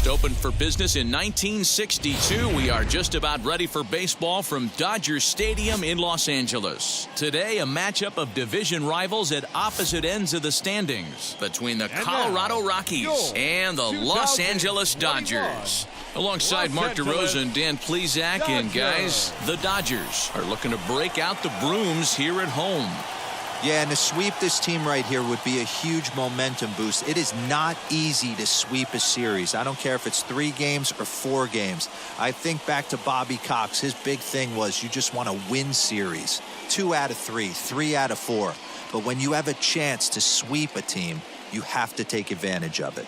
First opened for business in 1962. We are just about ready for baseball from Dodger Stadium in Los Angeles. Today, a matchup of division rivals at opposite ends of the standings between the Colorado Rockies and the Los Angeles Dodgers. Alongside Mark DeRosa and Dan Plesac, and guys, the Dodgers are looking to break out the brooms here at home. Yeah, and to sweep this team right here would be a huge momentum boost. It is not easy to sweep a series. I don't care if it's 3 games or 4 games. I think back to Bobby Cox. His big thing was you just want to win series. 2 out of 3, 3 out of 4. But when you have a chance to sweep a team, you have to take advantage of it.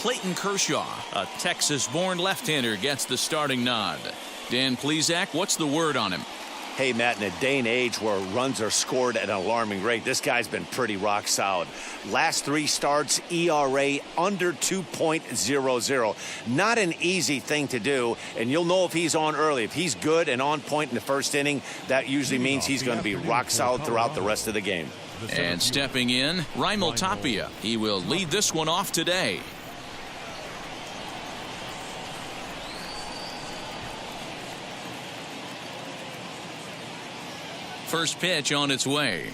Clayton Kershaw, a Texas-born left-hander, gets the starting nod. Dan Plesac, what's the word on him? Hey, Matt, in a day and age where runs are scored at an alarming rate, this guy's been pretty rock solid. Last 3 starts, ERA under 2.00. Not an easy thing to do, and you'll know if he's on early. If he's good and on point in the first inning, that usually means he's going to be rock solid throughout the rest of the game. And stepping in, Raimel Tapia. He will lead this one off today. First pitch on its way.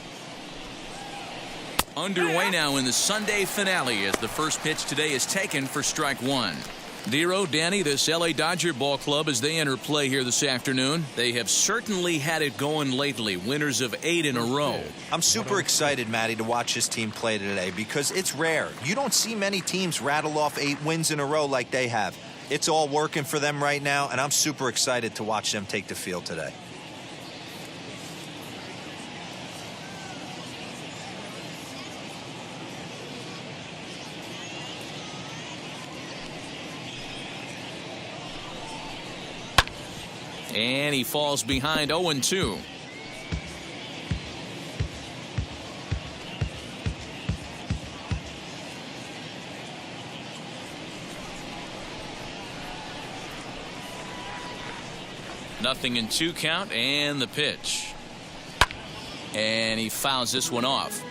Underway now in the Sunday finale as the first pitch today is taken for strike 1. Dero, Danny, this LA Dodger ball club as they enter play here this afternoon. They have certainly had it going lately, winners of 8 in a row. I'm super excited, Matty, to watch this team play today because it's rare. You don't see many teams rattle off 8 wins in a row like they have. It's all working for them right now, and I'm super excited to watch them take the field today. And he falls behind 0-2. Nothing in 2 count, and the pitch. And he fouls this one off.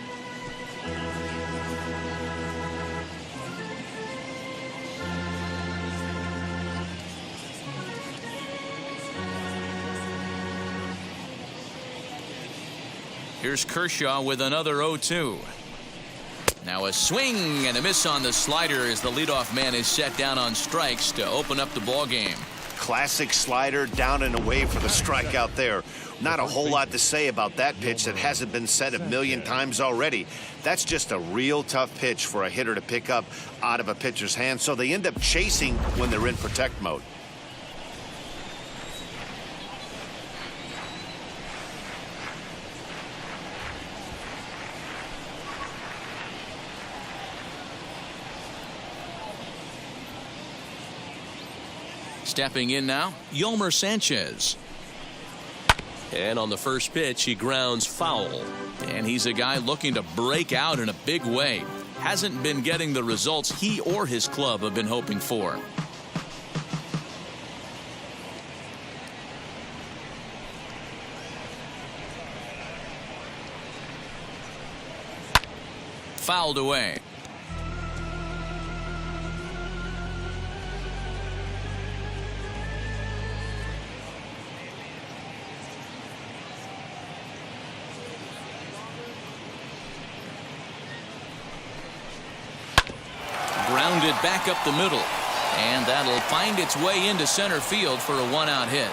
Here's Kershaw with another 0-2. Now a swing and a miss on the slider as the leadoff man is set down on strikes to open up the ball game. Classic slider down and away for the strikeout there. Not a whole lot to say about that pitch that hasn't been said a million times already. That's just a real tough pitch for a hitter to pick up out of a pitcher's hand, so they end up chasing when they're in protect mode. Stepping in now, Yolmer Sanchez. And on the first pitch, he grounds foul. And he's a guy looking to break out in a big way. Hasn't been getting the results he or his club have been hoping for. Fouled away. Grounded back up the middle, and that'll find its way into center field for a 1-out hit.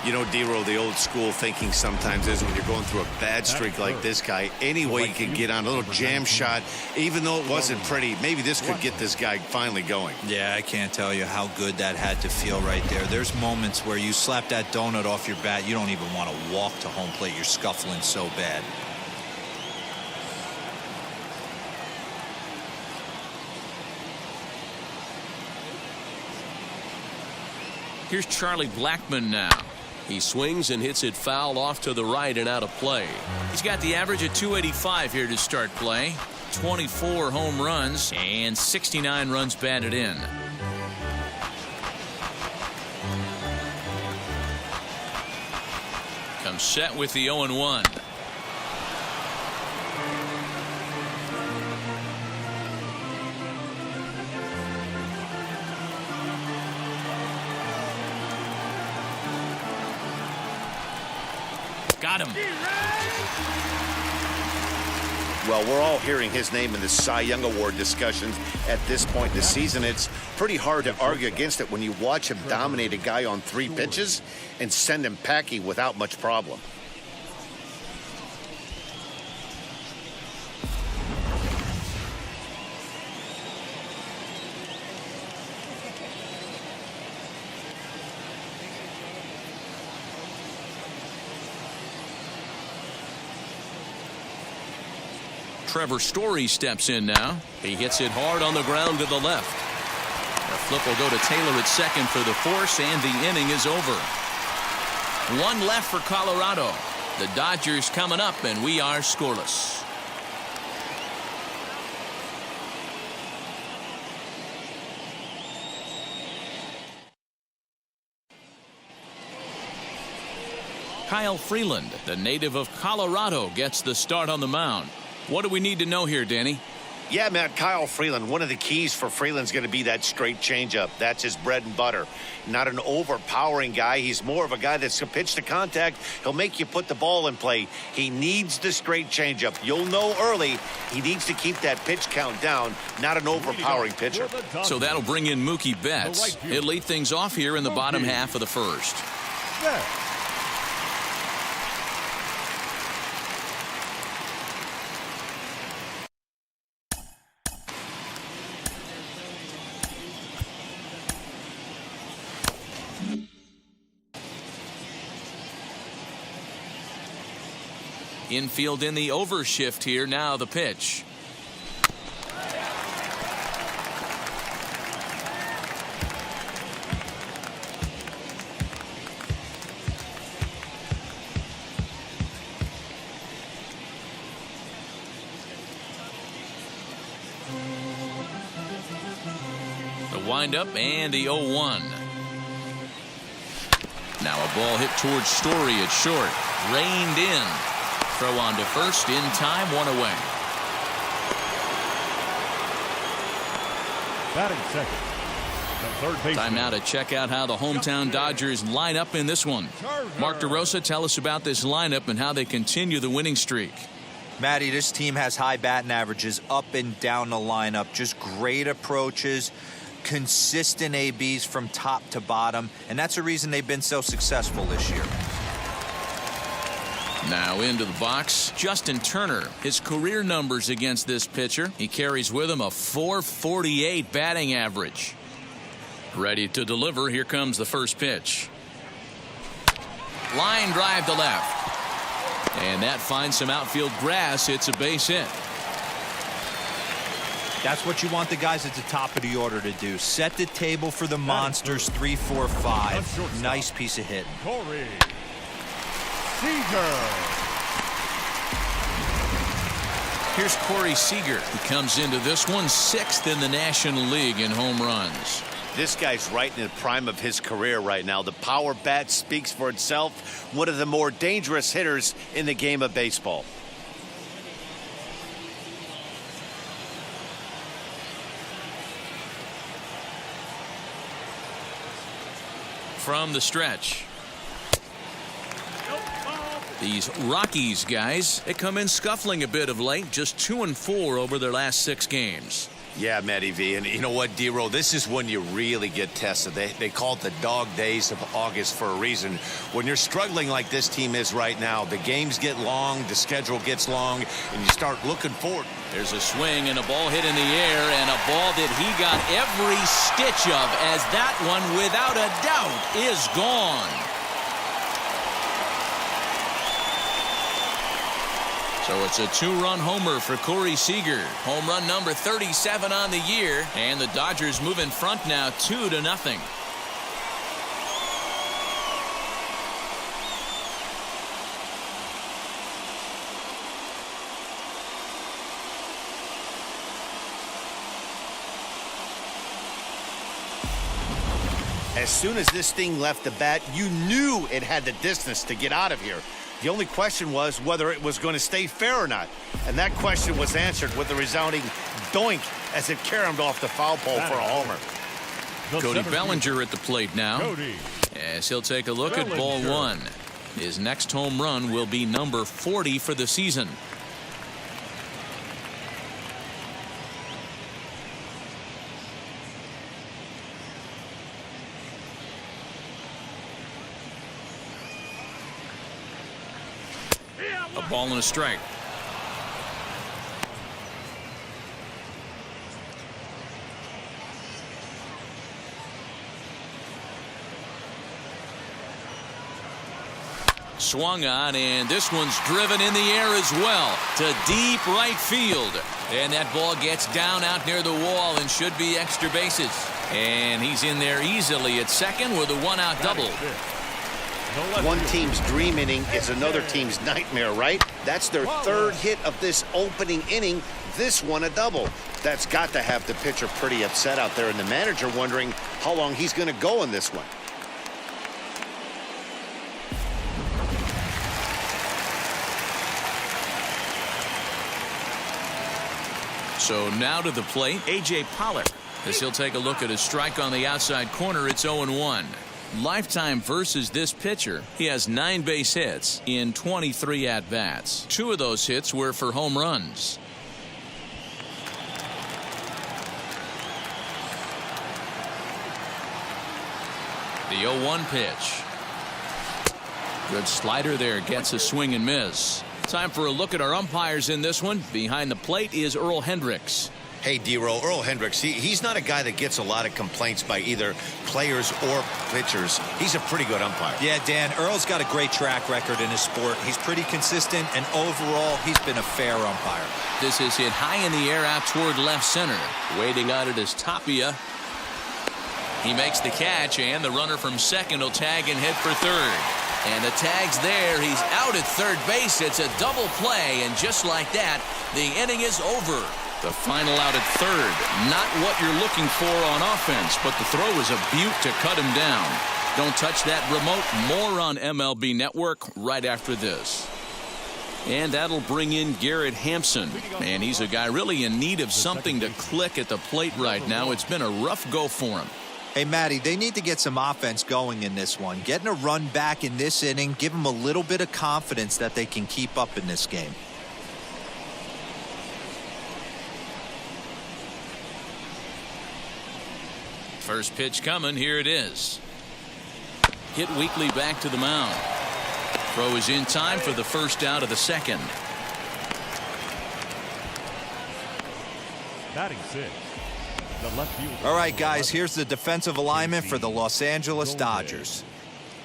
You know, Dero, the old school thinking sometimes is when you're going through a bad streak like this guy, any way you can get on a little jam shot, even though it wasn't pretty, maybe this could get this guy finally going. Yeah, I can't tell you how good that had to feel right there. There's moments where you slap that donut off your bat, you don't even want to walk to home plate. You're scuffling so bad. Here's Charlie Blackmon now. He swings and hits it foul off to the right and out of play. He's got the average at .285 here to start play. 24 home runs and 69 runs batted in. Comes set with the 0-1. Got him. Well, we're all hearing his name in the Cy Young Award discussions at this point in the season. It's pretty hard to argue against it when you watch him dominate a guy on 3 pitches and send him packing without much problem. Trevor Story steps in now. He hits it hard on the ground to the left. The flip will go to Taylor at second for the force, and the inning is over. 1 left for Colorado. The Dodgers coming up, and we are scoreless. Kyle Freeland, the native of Colorado, gets the start on the mound. What do we need to know here, Danny? Yeah, Matt, Kyle Freeland, one of the keys for Freeland's going to be that straight changeup. That's his bread and butter. Not an overpowering guy. He's more of a guy that's a pitch to contact. He'll make you put the ball in play. He needs the straight changeup. You'll know early he needs to keep that pitch count down, not an overpowering pitcher. So that'll bring in Mookie Betts. He'll lead things off here in the bottom half of the first. Infield in the overshift here. Now the pitch. The windup and the 0-1. Now a ball hit towards Story at short. Reined in. Throw on to first in time, 1 away. Batting second, the third baseman. Time now to check out how the hometown Dodgers line up in this one. Mark DeRosa, tell us about this lineup and how they continue the winning streak. Matty, this team has high batting averages up and down the lineup. Just great approaches, consistent ABs from top to bottom, and that's the reason they've been so successful this year. Now into the box, Justin Turner. His career numbers against this pitcher. He carries with him a .448 batting average. Ready to deliver. Here comes the first pitch. Line drive to left. And that finds some outfield grass. It's a base hit. That's what you want the guys at the top of the order to do. Set the table for the monsters. 3, 4, 5. Nice piece of hitting. Corey Seager. Here's Corey Seager, who comes into this one 6th in the National League in home runs. This guy's right in the prime of his career right now. The power bat speaks for itself. One of the more dangerous hitters in the game of baseball. From the stretch. These Rockies guys, they come in scuffling a bit of late, just 2-4 over their last 6 games. Yeah, Matty V, and you know what, D-Roll, this is when you really get tested. They call it the dog days of August for a reason. When you're struggling like this team is right now, the games get long, the schedule gets long, and you start looking forward. There's a swing and a ball hit in the air, and a ball that he got every stitch of, as that one, without a doubt, is gone. So it's a 2-run homer for Corey Seager. Home run number 37 on the year. And the Dodgers move in front now 2-0. As soon as this thing left the bat, you knew it had the distance to get out of here. The only question was whether it was going to stay fair or not. And that question was answered with a resounding doink as it caromed off the foul pole for a homer. Cody Bellinger at the plate now. As he'll take a look at ball 1. His next home run will be number 40 for the season. A ball and a strike. Swung on, and this one's driven in the air as well to deep right field. And that ball gets down out near the wall and should be extra bases. And he's in there easily at second with a one-out double. One team's dream inning is another team's nightmare, right? That's their third hit of this opening inning. This one a double. That's got to have the pitcher pretty upset out there, and the manager wondering how long he's going to go in this one. So now to the plate, A.J. Pollock. As he'll take a look at a strike on the outside corner, it's 0-1. Lifetime versus this pitcher. He has 9 base hits in 23 at-bats. 2 of those hits were for home runs. The 0-1 pitch. Good slider there, gets a swing and miss. Time for a look at our umpires in this one. Behind the plate is Earl Hendricks. Hey, D-Row, Earl Hendricks, he's not a guy that gets a lot of complaints by either players or pitchers. He's a pretty good umpire. Yeah, Dan, Earl's got a great track record in his sport. He's pretty consistent, and overall, he's been a fair umpire. This is hit high in the air out toward left center. Waiting on it is Tapia. He makes the catch, and the runner from second will tag and head for third. And the tag's there. He's out at third base. It's a double play, and just like that, the inning is over. The final out at third. Not what you're looking for on offense, but the throw is a beaut to cut him down. Don't touch that remote. More on MLB Network right after this. And that'll bring in Garrett Hampson. And he's a guy really in need of something to click at the plate right now. It's been a rough go for him. Hey, Matty, they need to get some offense going in this one. Getting a run back in this inning, give them a little bit of confidence that they can keep up in this game. First pitch coming. Here it is. Hit weakly back to the mound. Throw is in time for the first out of the second. Batting 6. The left fielder. All right, guys, here's the defensive alignment for the Los Angeles Dodgers.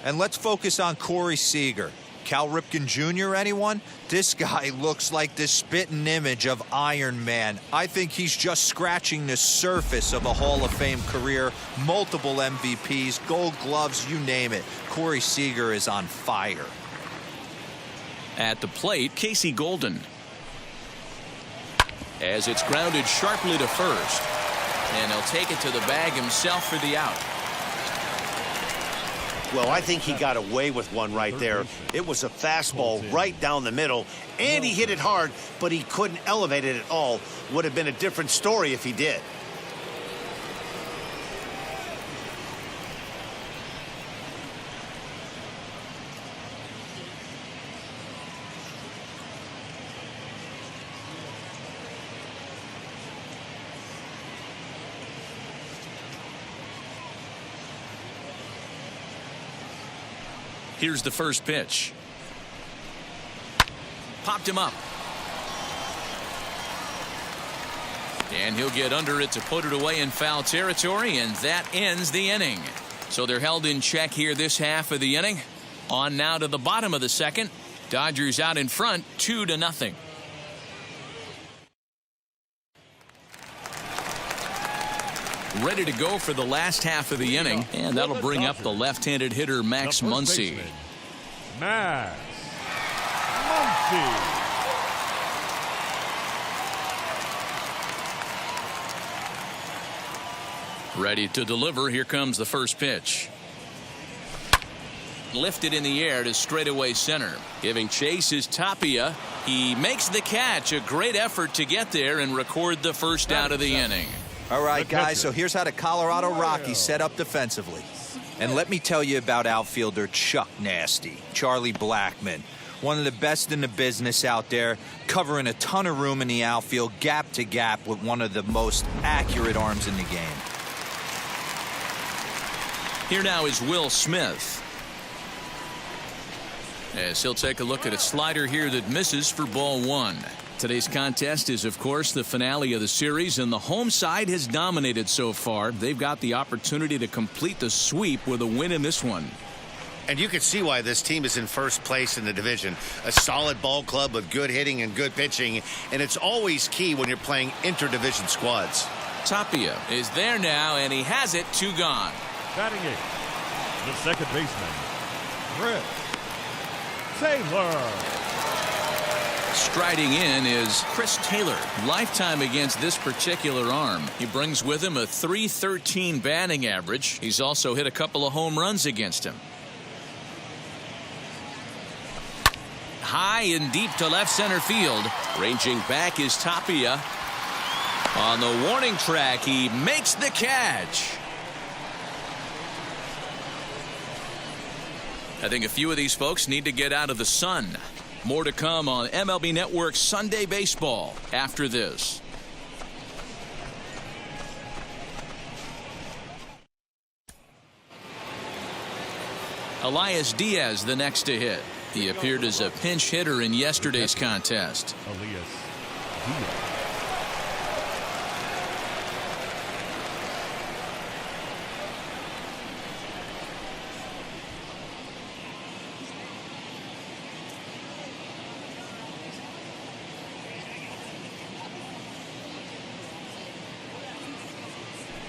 And let's focus on Corey Seager. Cal Ripken Jr., anyone? This guy looks like the spitting image of Iron Man. I think he's just scratching the surface of a Hall of Fame career. Multiple MVPs, Gold Gloves, you name it. Corey Seager is on fire. At the plate, Casey Golden. As it's grounded sharply to first. And he'll take it to the bag himself for the out. Well, I think he got away with one right there. It was a fastball right down the middle, and he hit it hard, but he couldn't elevate it at all. Would have been a different story if he did. Here's the first pitch. Popped him up. And he'll get under it to put it away in foul territory, and that ends the inning. So they're held in check here this half of the inning. On now to the bottom of the second. Dodgers out in front, 2-0. Ready to go for the last half of the inning, and that'll bring up the left-handed hitter Max Muncy. Max Muncy. Ready to deliver. Here comes the first pitch. Lifted in the air to straightaway center. Giving chase is Tapia. He makes the catch. A great effort to get there and record the first out of the inning. All right, guys, so here's how the Colorado Rockies set up defensively. And let me tell you about outfielder Chuck Nasty, Charlie Blackmon. One of the best in the business out there, covering a ton of room in the outfield, gap to gap, with one of the most accurate arms in the game. Here now is Will Smith, as he'll take a look at a slider here that misses for ball one. Today's contest is, of course, the finale of the series, and the home side has dominated so far. They've got the opportunity to complete the sweep with a win in this one. And you can see why this team is in first place in the division. A solid ball club with good hitting and good pitching, and it's always key when you're playing interdivision squads. Tapia is there now, and he has it. 2 gone. Batting eighth, the second baseman, Chris Taylor. Striding in is Chris Taylor. Lifetime against this particular arm. He brings with him a .313 batting average. He's also hit a couple of home runs against him. High and deep to left center field. Ranging back is Tapia. On the warning track, he makes the catch. I think a few of these folks need to get out of the sun. More to come on MLB Network Sunday Baseball after this. Elias Diaz the next to hit. He appeared as a pinch hitter in yesterday's contest. Elias Diaz.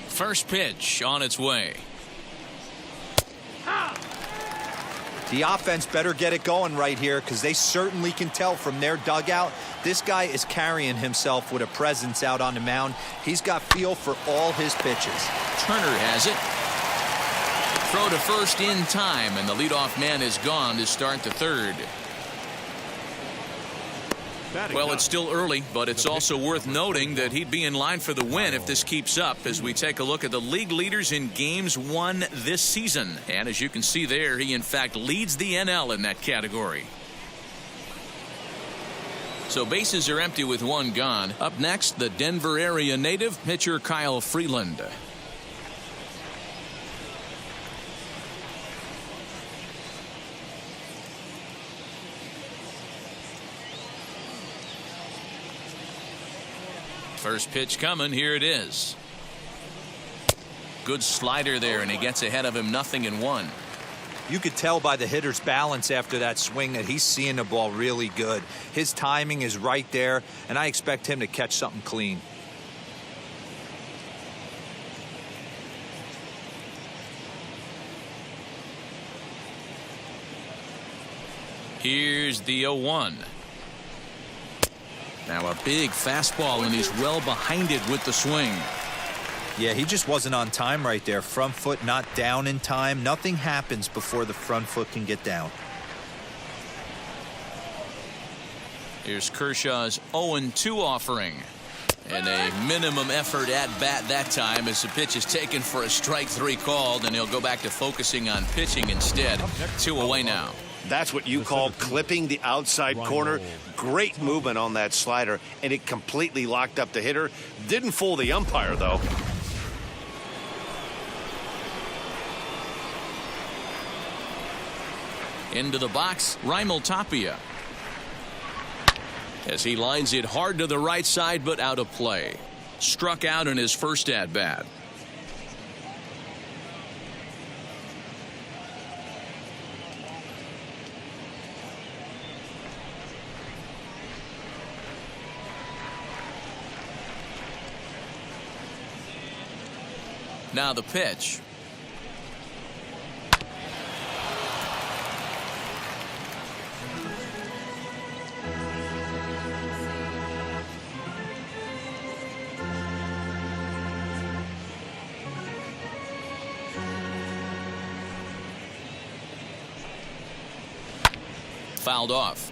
First pitch on its way. The offense better get it going right here, because they certainly can tell from their dugout this guy is carrying himself with a presence out on the mound. He's got feel for all his pitches. Turner has it. Throw to first in time, and the leadoff man is gone to start the third. Well, it's still early, but it's also worth noting that he'd be in line for the win if this keeps up, as we take a look at the league leaders in games won this season. And as you can see there, he in fact leads the NL in that category. So bases are empty with 1 gone. Up next, the Denver area native pitcher Kyle Freeland. First pitch coming. Here it is. Good slider there, and he gets ahead of him. 0-1. You could tell by the hitter's balance after that swing that he's seeing the ball really good. His timing is right there, and I expect him to catch something clean. Here's the 0-1. Now a big fastball, and he's well behind it with the swing. Yeah, he just wasn't on time right there. Front foot not down in time. Nothing happens before the front foot can get down. Here's Kershaw's 0-2 offering. And a minimum effort at bat that time, as the pitch is taken for a strike 3 called, and he'll go back to focusing on pitching instead. 2 away now. That's what you call clipping the outside corner. Great movement on that slider, and it completely locked up the hitter. Didn't fool the umpire, though. Into the box, Raimel Tapia, as he lines it hard to the right side, but out of play. Struck out in his first at bat. Now the pitch. Fouled off.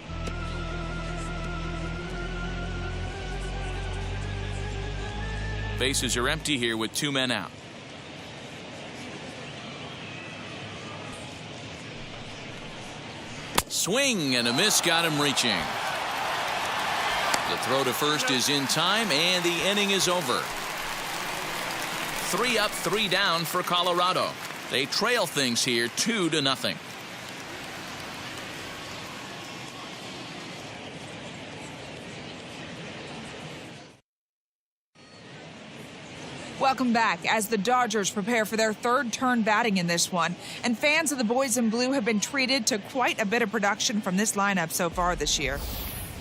Bases are empty here with 2 men out. Swing and a miss got him reaching. The throw to first is in time, and the inning is over. 3 up, 3 down for Colorado. They trail things here 2-0. Welcome back as the Dodgers prepare for their third turn batting in this one. And fans of the boys in blue have been treated to quite a bit of production from this lineup so far this year.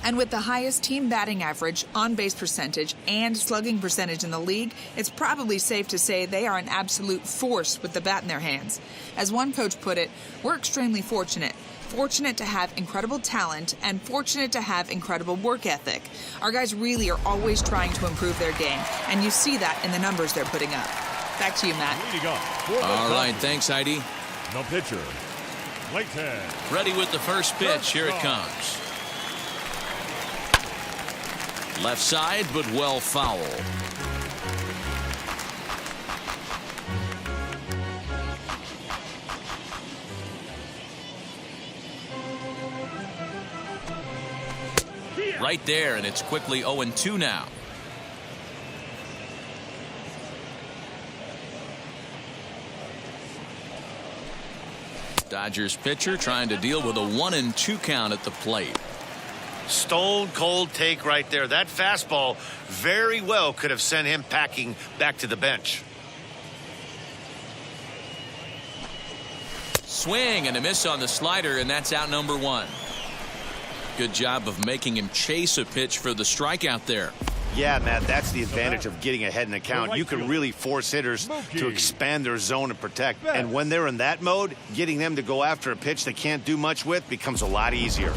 And with the highest team batting average, on-base percentage, and slugging percentage in the league, it's probably safe to say they are an absolute force with the bat in their hands. As one coach put it, we're extremely fortunate. Fortunate to have incredible talent and fortunate to have incredible work ethic. Our guys really are always trying to improve their game, and you see that in the numbers they're putting up. Back to you, Matt. All right, thanks, Heidi. No pitcher. Clayton. Ready with the first pitch. Here it comes. Left side, but well foul. Right there, and it's quickly 0-2 now. Dodgers pitcher trying to deal with a 1-2 count at the plate. Stone cold take right there. That fastball very well could have sent him packing back to the bench. Swing and a miss on the slider, and that's out number 1. Good job of making him chase a pitch for the strikeout there. Yeah, Matt, that's the advantage of getting ahead in the count. You can really force hitters to expand their zone and protect. And when they're in that mode, getting them to go after a pitch they can't do much with becomes a lot easier.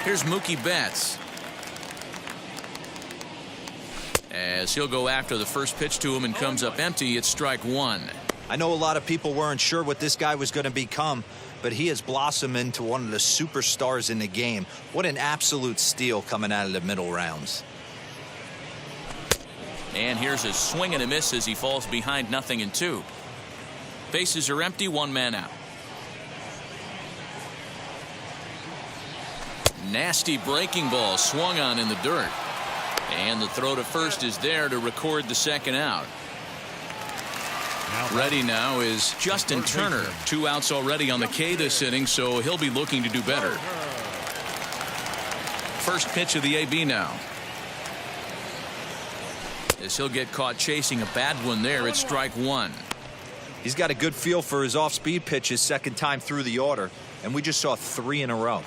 Here's Mookie Betts. As he'll go after the first pitch to him and comes up empty, it's strike 1. I know a lot of people weren't sure what this guy was going to become, but he has blossomed into one of the superstars in the game. What an absolute steal coming out of the middle rounds. And here's a swing and a miss as he falls behind 0-2. Bases are empty, 1 man out. Nasty breaking ball swung on in the dirt. And the throw to first is there to record the second out. Ready now is Justin Turner. 2 outs already on the K this inning, so he'll be looking to do better. First pitch of the AB now. As he'll get caught chasing a bad one there, it's strike 1. He's got a good feel for his off-speed pitches second time through the order, and we just saw 3 in a row.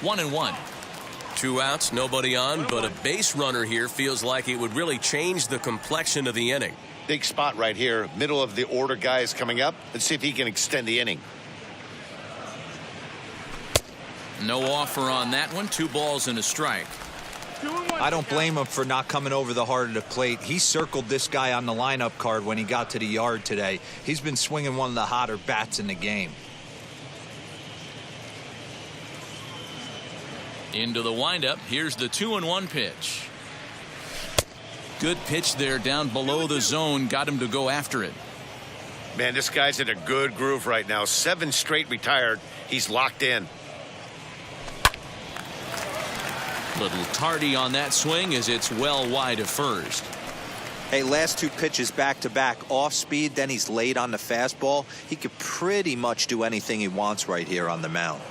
1-1. 2 outs, nobody on, but a base runner here feels like it would really change the complexion of the inning. Big spot right here. Middle of the order guy is coming up. Let's see if he can extend the inning. No offer on that one. 2 balls and a strike. I don't blame him for not coming over the heart of the plate. He circled this guy on the lineup card when he got to the yard today. He's been swinging one of the hotter bats in the game. Into the windup. Here's the 2-1 pitch. Good pitch there down below the zone. Got him to go after it. Man, this guy's in a good groove right now. 7 straight retired. He's locked in. Little tardy on that swing as it's well wide of first. Hey, last 2 pitches back-to-back off speed, then he's laid on the fastball. He could pretty much do anything he wants right here on the mound.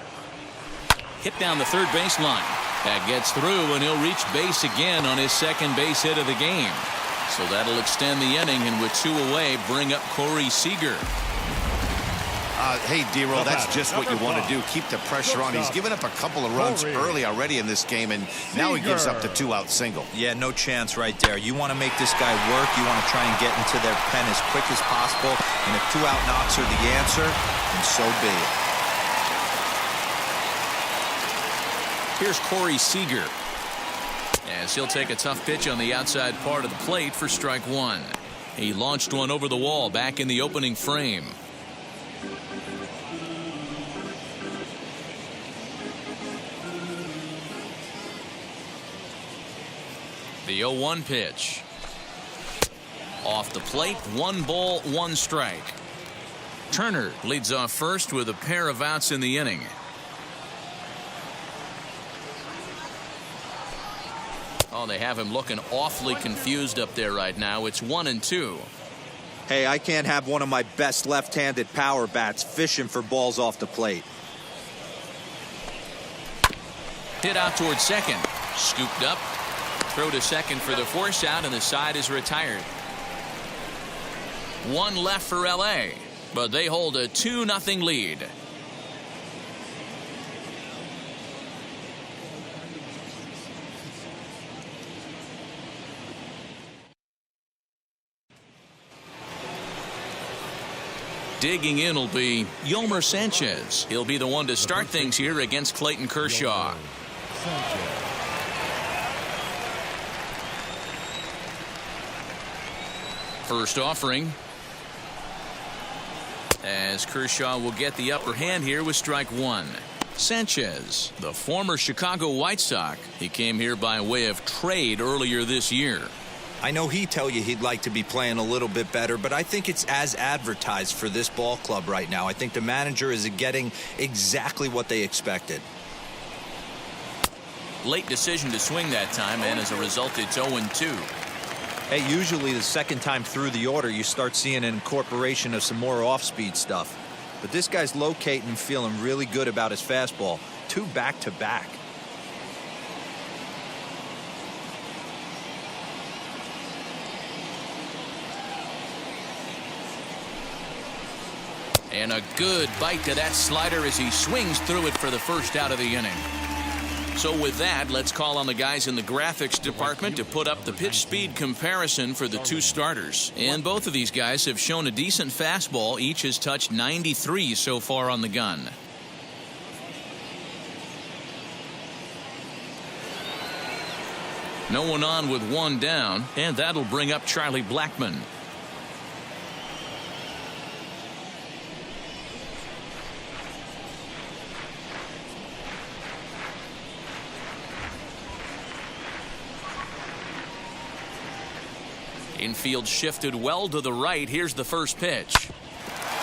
Hit down the third baseline. That gets through, and he'll reach base again on his second base hit of the game. So that'll extend the inning, and with 2 away, bring up Corey Seager. Hey, D-Roll, that's just what you want to do. Keep the pressure on. He's given up a couple of runs early already in this game, and now he gives up the 2-out single. Yeah, no chance right there. You want to make this guy work. You want to try and get into their pen as quick as possible. And if 2-out knocks are the answer, then so be it. Here's Corey Seager. As he'll take a tough pitch on the outside part of the plate for strike 1. He launched one over the wall back in the opening frame. The 0-1 pitch. Off the plate, 1 ball, 1 strike. Turner leads off first with a pair of outs in the inning. Oh, they have him looking awfully confused up there right now. It's 1-2. Hey, I can't have one of my best left-handed power bats fishing for balls off the plate. Hit out towards second. Scooped up. Throw to second for the force out, and the side is retired. 1 left for L.A., but they hold a 2-0 lead. Digging in will be Yolmer Sanchez. He'll be the one to start things here against Clayton Kershaw. First offering, as Kershaw will get the upper hand here with strike 1. Sanchez, the former Chicago White Sox. He came here by way of trade earlier this year. I know he'd tell you he'd like to be playing a little bit better, but I think it's as advertised for this ball club right now. I think the manager is getting exactly what they expected. Late decision to swing that time, and as a result, it's 0-2. Hey, usually the second time through the order, you start seeing an incorporation of some more off-speed stuff. But this guy's locating and feeling really good about his fastball. 2 back-to-back. And a good bite to that slider as he swings through it for the first out of the inning. So with that, let's call on the guys in the graphics department to put up the pitch speed comparison for the 2 starters. And both of these guys have shown a decent fastball. Each has touched 93 so far on the gun. No one on with 1 down, and that'll bring up Charlie Blackmon. Infield shifted well to the right. Here's the first pitch.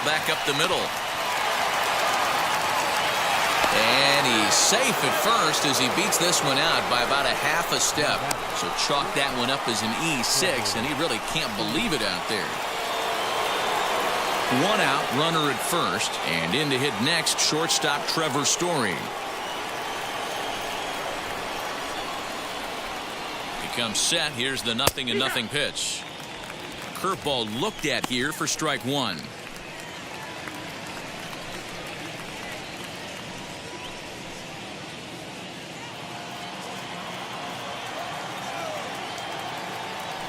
Back up the middle. And he's safe at first as he beats this one out by about a half a step. So chalk that one up as an E6, and he really can't believe it out there. 1 out, runner at first, and in to hit next, shortstop Trevor Story. Becomes set. Here's the 0-0 pitch. Curveball looked at here for strike 1.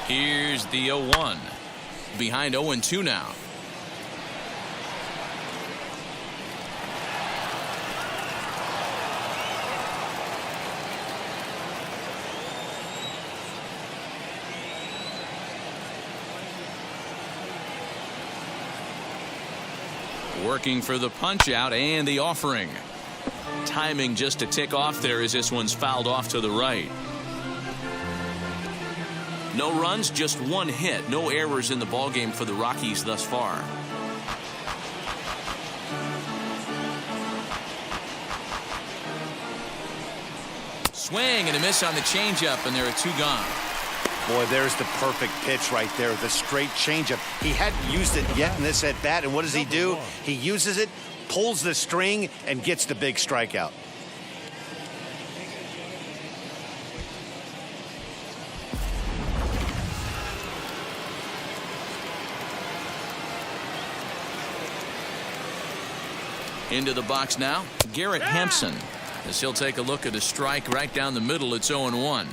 Here's the 0-1. Behind 0-2 now. Working for the punch out and the offering. Timing just to tick off there as this one's fouled off to the right. No runs, just 1 hit. No errors in the ballgame for the Rockies thus far. Swing and a miss on the changeup, and there are 2 gone. Boy, there's the perfect pitch right there, the straight changeup. He hadn't used it yet in this at-bat, and what does he do? He uses it, pulls the string, and gets the big strikeout. Into the box now, Garrett Hampson, as he'll take a look at a strike right down the middle. It's 0-1.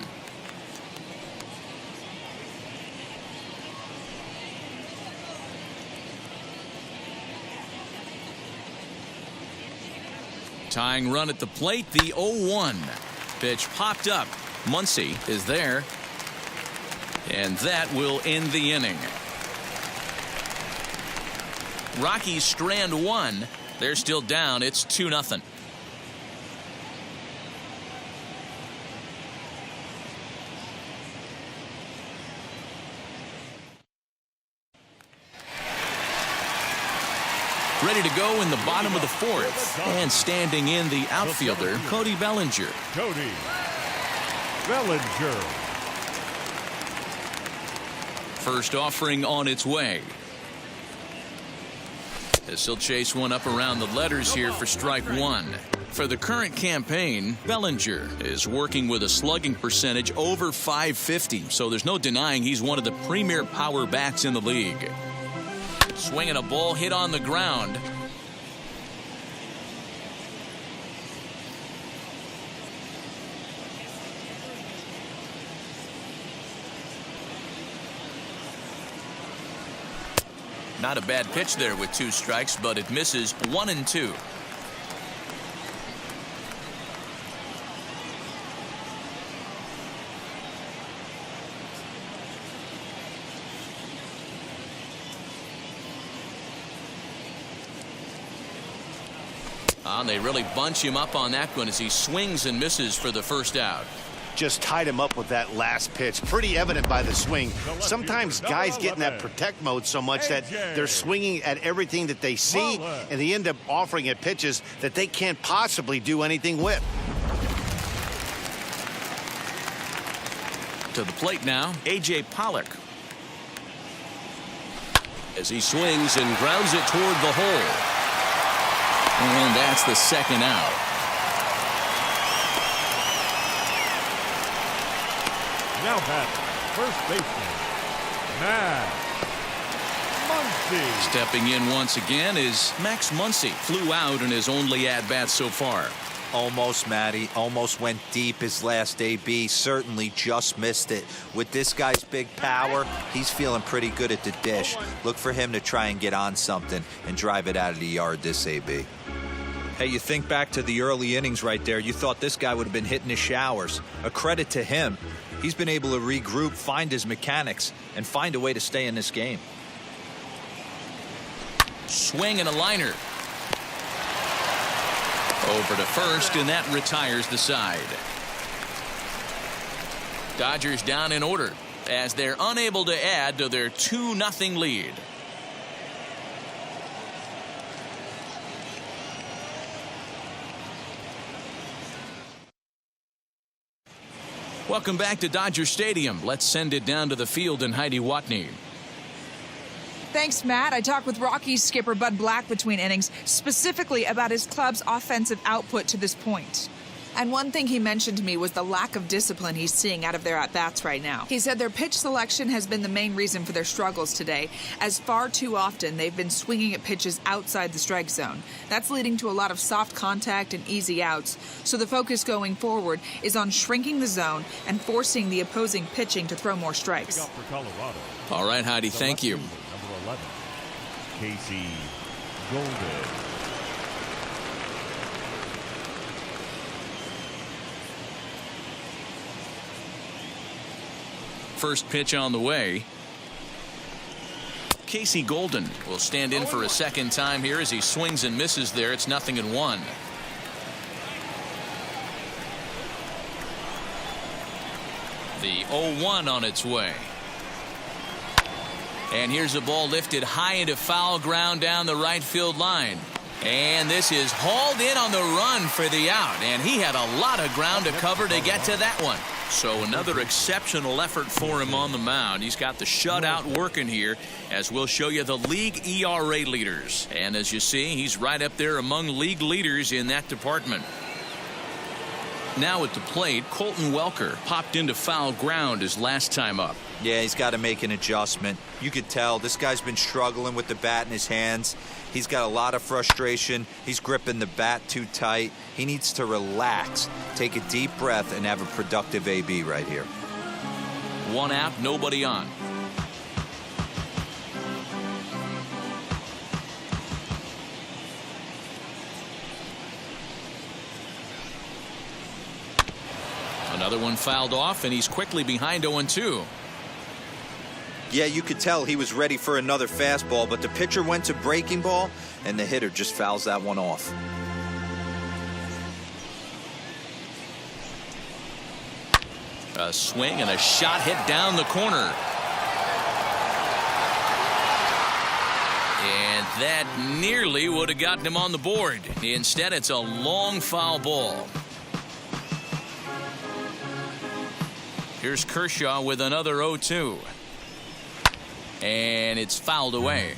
Tying run at the plate, the 0-1. Pitch popped up. Muncy is there. And that will end the inning. Rockies strand 1. They're still down. It's 2-0. Ready to go in the bottom of the fourth. And standing in the outfielder, Cody Bellinger. Cody Bellinger. First offering on its way. As he'll chase one up around the letters here for strike one. For the current campaign, Bellinger is working with a slugging percentage over .550, so there's no denying he's one of the premier power bats in the league. Swinging a ball hit on the ground. Not a bad pitch there with 2 strikes, but it misses 1 and 2. They really bunch him up on that one as he swings and misses for the first out. Just tied him up with that last pitch. Pretty evident by the swing. Sometimes guys get in that protect mode so much that they're swinging at everything that they see, and they end up offering it pitches that they can't possibly do anything with. To the plate now, A.J. Pollock. As he swings and grounds it toward the hole. And that's the second out. Now batting, first baseman, Max Muncy. Stepping in once again is Max Muncy. Flew out in his only at-bat so far. Almost, Matty. Almost went deep his last AB. Certainly just missed it. With this guy's big power, he's feeling pretty good at the dish. Look for him to try and get on something and drive it out of the yard this AB. Hey, you think back to the early innings right there. You thought this guy would have been hitting his showers. A credit to him. He's been able to regroup, find his mechanics, and find a way to stay in this game. Swing and a liner. Over to first, and that retires the side. Dodgers down in order as they're unable to add to their 2-0 lead. Welcome back to Dodger Stadium. Let's send it down to the field and Heidi Watney. Thanks, Matt. I talked with Rockies skipper Bud Black between innings, specifically about his club's offensive output to this point. And one thing he mentioned to me was the lack of discipline he's seeing out of their at-bats right now. He said their pitch selection has been the main reason for their struggles today, as far too often they've been swinging at pitches outside the strike zone. That's leading to a lot of soft contact and easy outs, so the focus going forward is on shrinking the zone and forcing the opposing pitching to throw more strikes. All right, Heidi, thank you. Number 11, Casey Golden. First pitch on the way. Casey Golden will stand in for a second time here as he swings and misses there. It's 0-1. The 0-1 on its way. And here's a ball lifted high into foul ground down the right field line. And this is hauled in on the run for the out. And he had a lot of ground to cover to get to that one. So another exceptional effort for him on the mound. He's got the shutout working here, as we'll show you the league ERA leaders. And as you see, he's right up there among league leaders in that department. Now at the plate, Colton Welker popped into foul ground his last time up. Yeah, he's got to make an adjustment. You could tell this guy's been struggling with the bat in his hands. He's got a lot of frustration. He's gripping the bat too tight. He needs to relax, take a deep breath, and have a productive AB right here. One out, nobody on. Another one fouled off, and he's quickly behind 0-2. Yeah, you could tell he was ready for another fastball, but the pitcher went to breaking ball, and the hitter just fouls that one off. A swing and a shot hit down the corner. And that nearly would have gotten him on the board. Instead, it's a long foul ball. Here's Kershaw with another 0-2. And it's fouled away.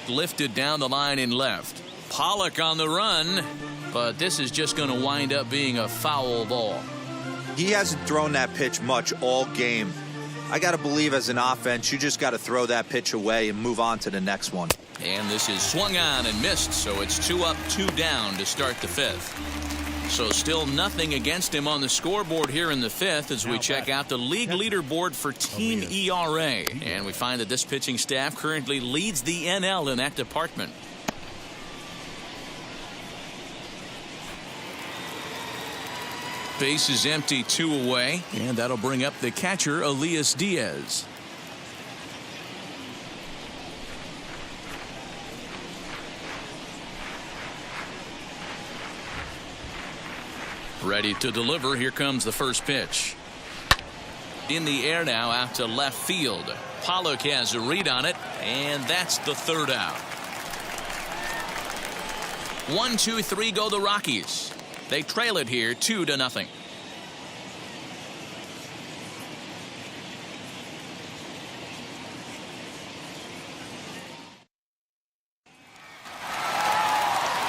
Lifted down the line in left. Pollock on the run, but this is just going to wind up being a foul ball. He hasn't thrown that pitch much all game. I got to believe as an offense, you just got to throw that pitch away and move on to the next one. And this is swung on and missed, so it's 2 up, 2 down to start the 5th. So still nothing against him on the scoreboard here in the 5th as we check out the league leaderboard for team ERA. And we find that this pitching staff currently leads the NL in that department. Base is empty, 2 away, and that'll bring up the catcher, Elias Diaz. Ready to deliver. Here comes the first pitch. In the air now out to left field. Pollock has a read on it, and that's the 3rd out. 1, 2, 3 go the Rockies. They trail it here 2-0.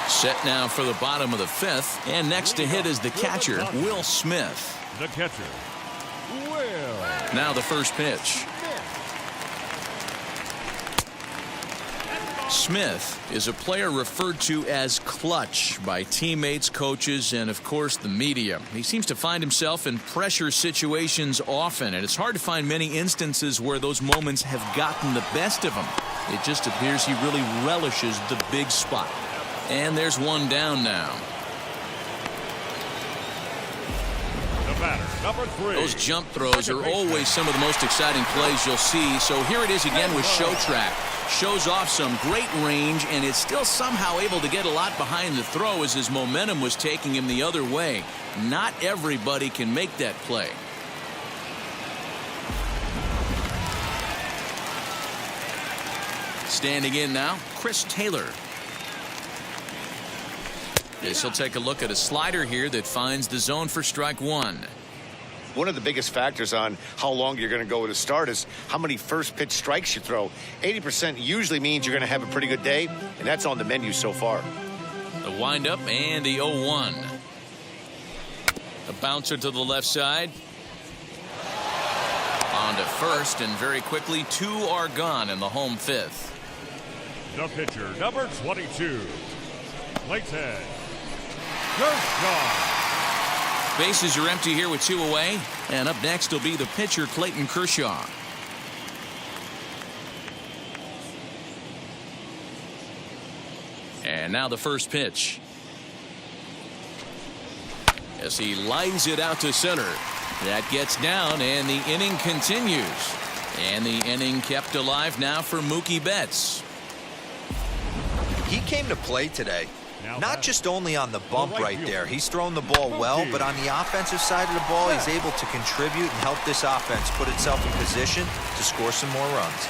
Set now for the bottom of the 5th, and next to hit is the catcher, Will Smith. The catcher, Will. Now the first pitch. Smith is a player referred to as clutch by teammates, coaches, and of course the media. He seems to find himself in pressure situations often, and it's hard to find many instances where those moments have gotten the best of him. It just appears he really relishes the big spot. And there's 1 down now. The batter, number 3. Those jump throws are always some of the most exciting plays you'll see. So here it is again with Show Track. Shows off some great range, and is still somehow able to get a lot behind the throw as his momentum was taking him the other way. Not everybody can make that play. Standing in now, Chris Taylor. This will take a look at a slider here that finds the zone for strike 1. One of the biggest factors on how long you're going to go with a start is how many first pitch strikes you throw. 80% usually means you're going to have a pretty good day, and that's on the menu so far. The windup and the 0-1. A bouncer to the left side. On to first, and very quickly 2 are gone in the home 5th. The pitcher, number 22, Clayton Kershaw. Bases are empty here with 2 away, and up next will be the pitcher, Clayton Kershaw. And now the first pitch. As he lines it out to center. That gets down, and the inning continues. And the inning kept alive now for Mookie Betts. He came to play today. Not just only on the bump right there. He's thrown the ball well, but on the offensive side of the ball, he's able to contribute and help this offense put itself in position to score some more runs.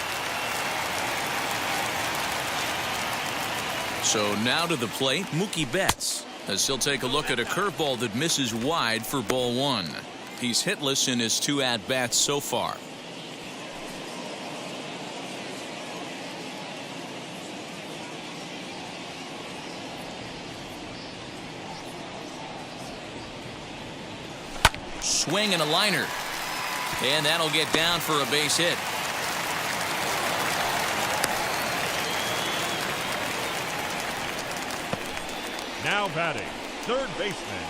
So now to the plate, Mookie Betts, as he'll take a look at a curveball that misses wide for ball 1. He's hitless in his 2 at-bats so far. Swing and a liner, and that'll get down for a base hit. Now batting, third baseman,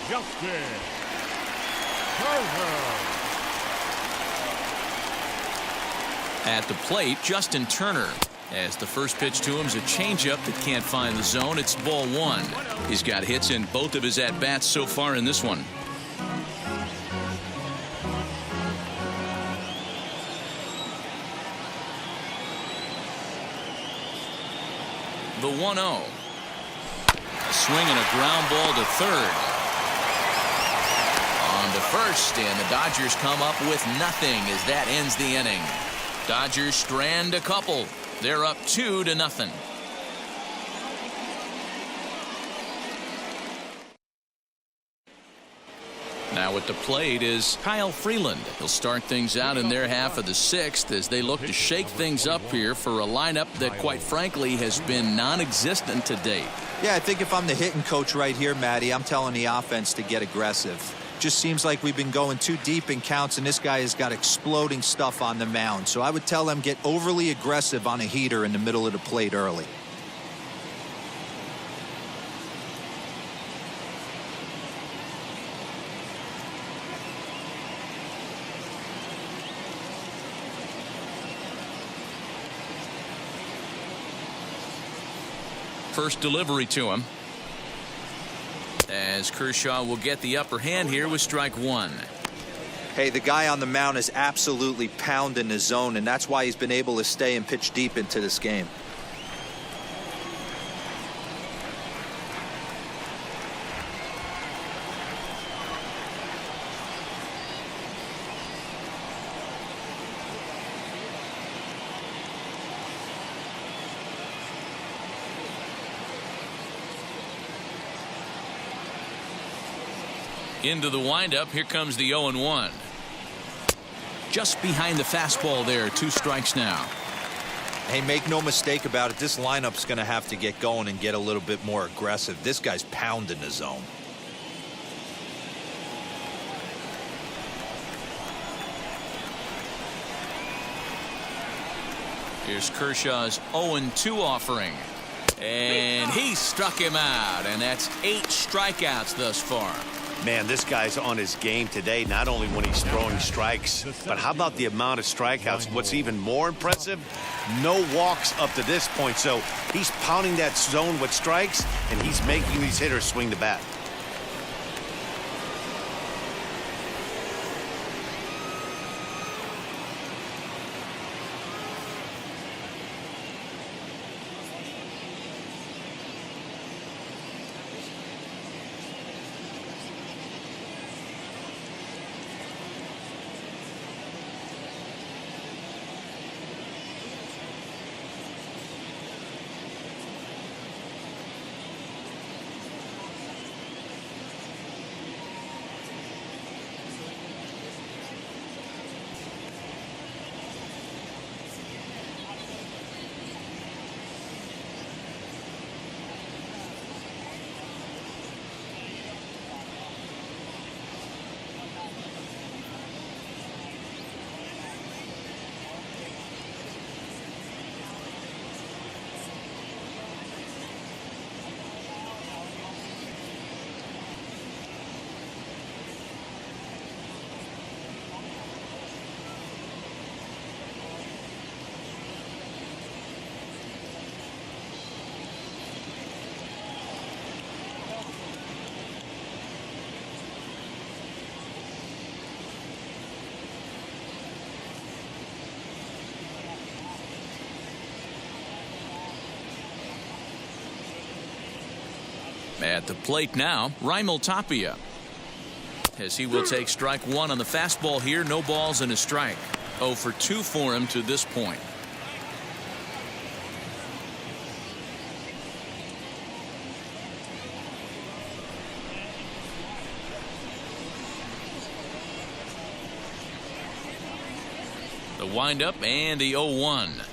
Justin Turner. At the plate, Justin Turner. As the first pitch to him is a changeup that can't find the zone. It's ball 1. He's got hits in both of his at-bats so far in this one. The 1-0. swing and a ground ball to third. On to first, and the Dodgers come up with nothing as that ends the inning. Dodgers strand a couple. They're up 2-0. Now at the plate is Kyle Freeland. He'll start things out in their half of the sixth as they look to shake things up here for a lineup that, quite frankly, has been non-existent to date. Yeah, I think if I'm the hitting coach right here, Matty, I'm telling the offense to get aggressive. Just seems like we've been going too deep in counts, and this guy has got exploding stuff on the mound. So I would tell them get overly aggressive on a heater in the middle of the plate early. First delivery to him, as Kershaw will get the upper hand here with strike one. Hey, the guy on the mound is absolutely pounding the zone, and that's why he's been able to stay and pitch deep into this game. Into the windup. Here comes the 0-1. Just behind the fastball there. 2 strikes now. Hey, make no mistake about it. This lineup's going to have to get going and get a little bit more aggressive. This guy's pounding the zone. Here's Kershaw's 0-2 offering. And he struck him out. And that's 8 strikeouts thus far. Man, this guy's on his game today, not only when he's throwing strikes, but how about the amount of strikeouts? What's even more impressive, no walks up to this point. So he's pounding that zone with strikes, and he's making these hitters swing the bat. At the plate now, Raimel Tapia, as he will take strike one on the fastball here. No balls and a strike. 0 for 2 for him to this point. The windup and the 0-1.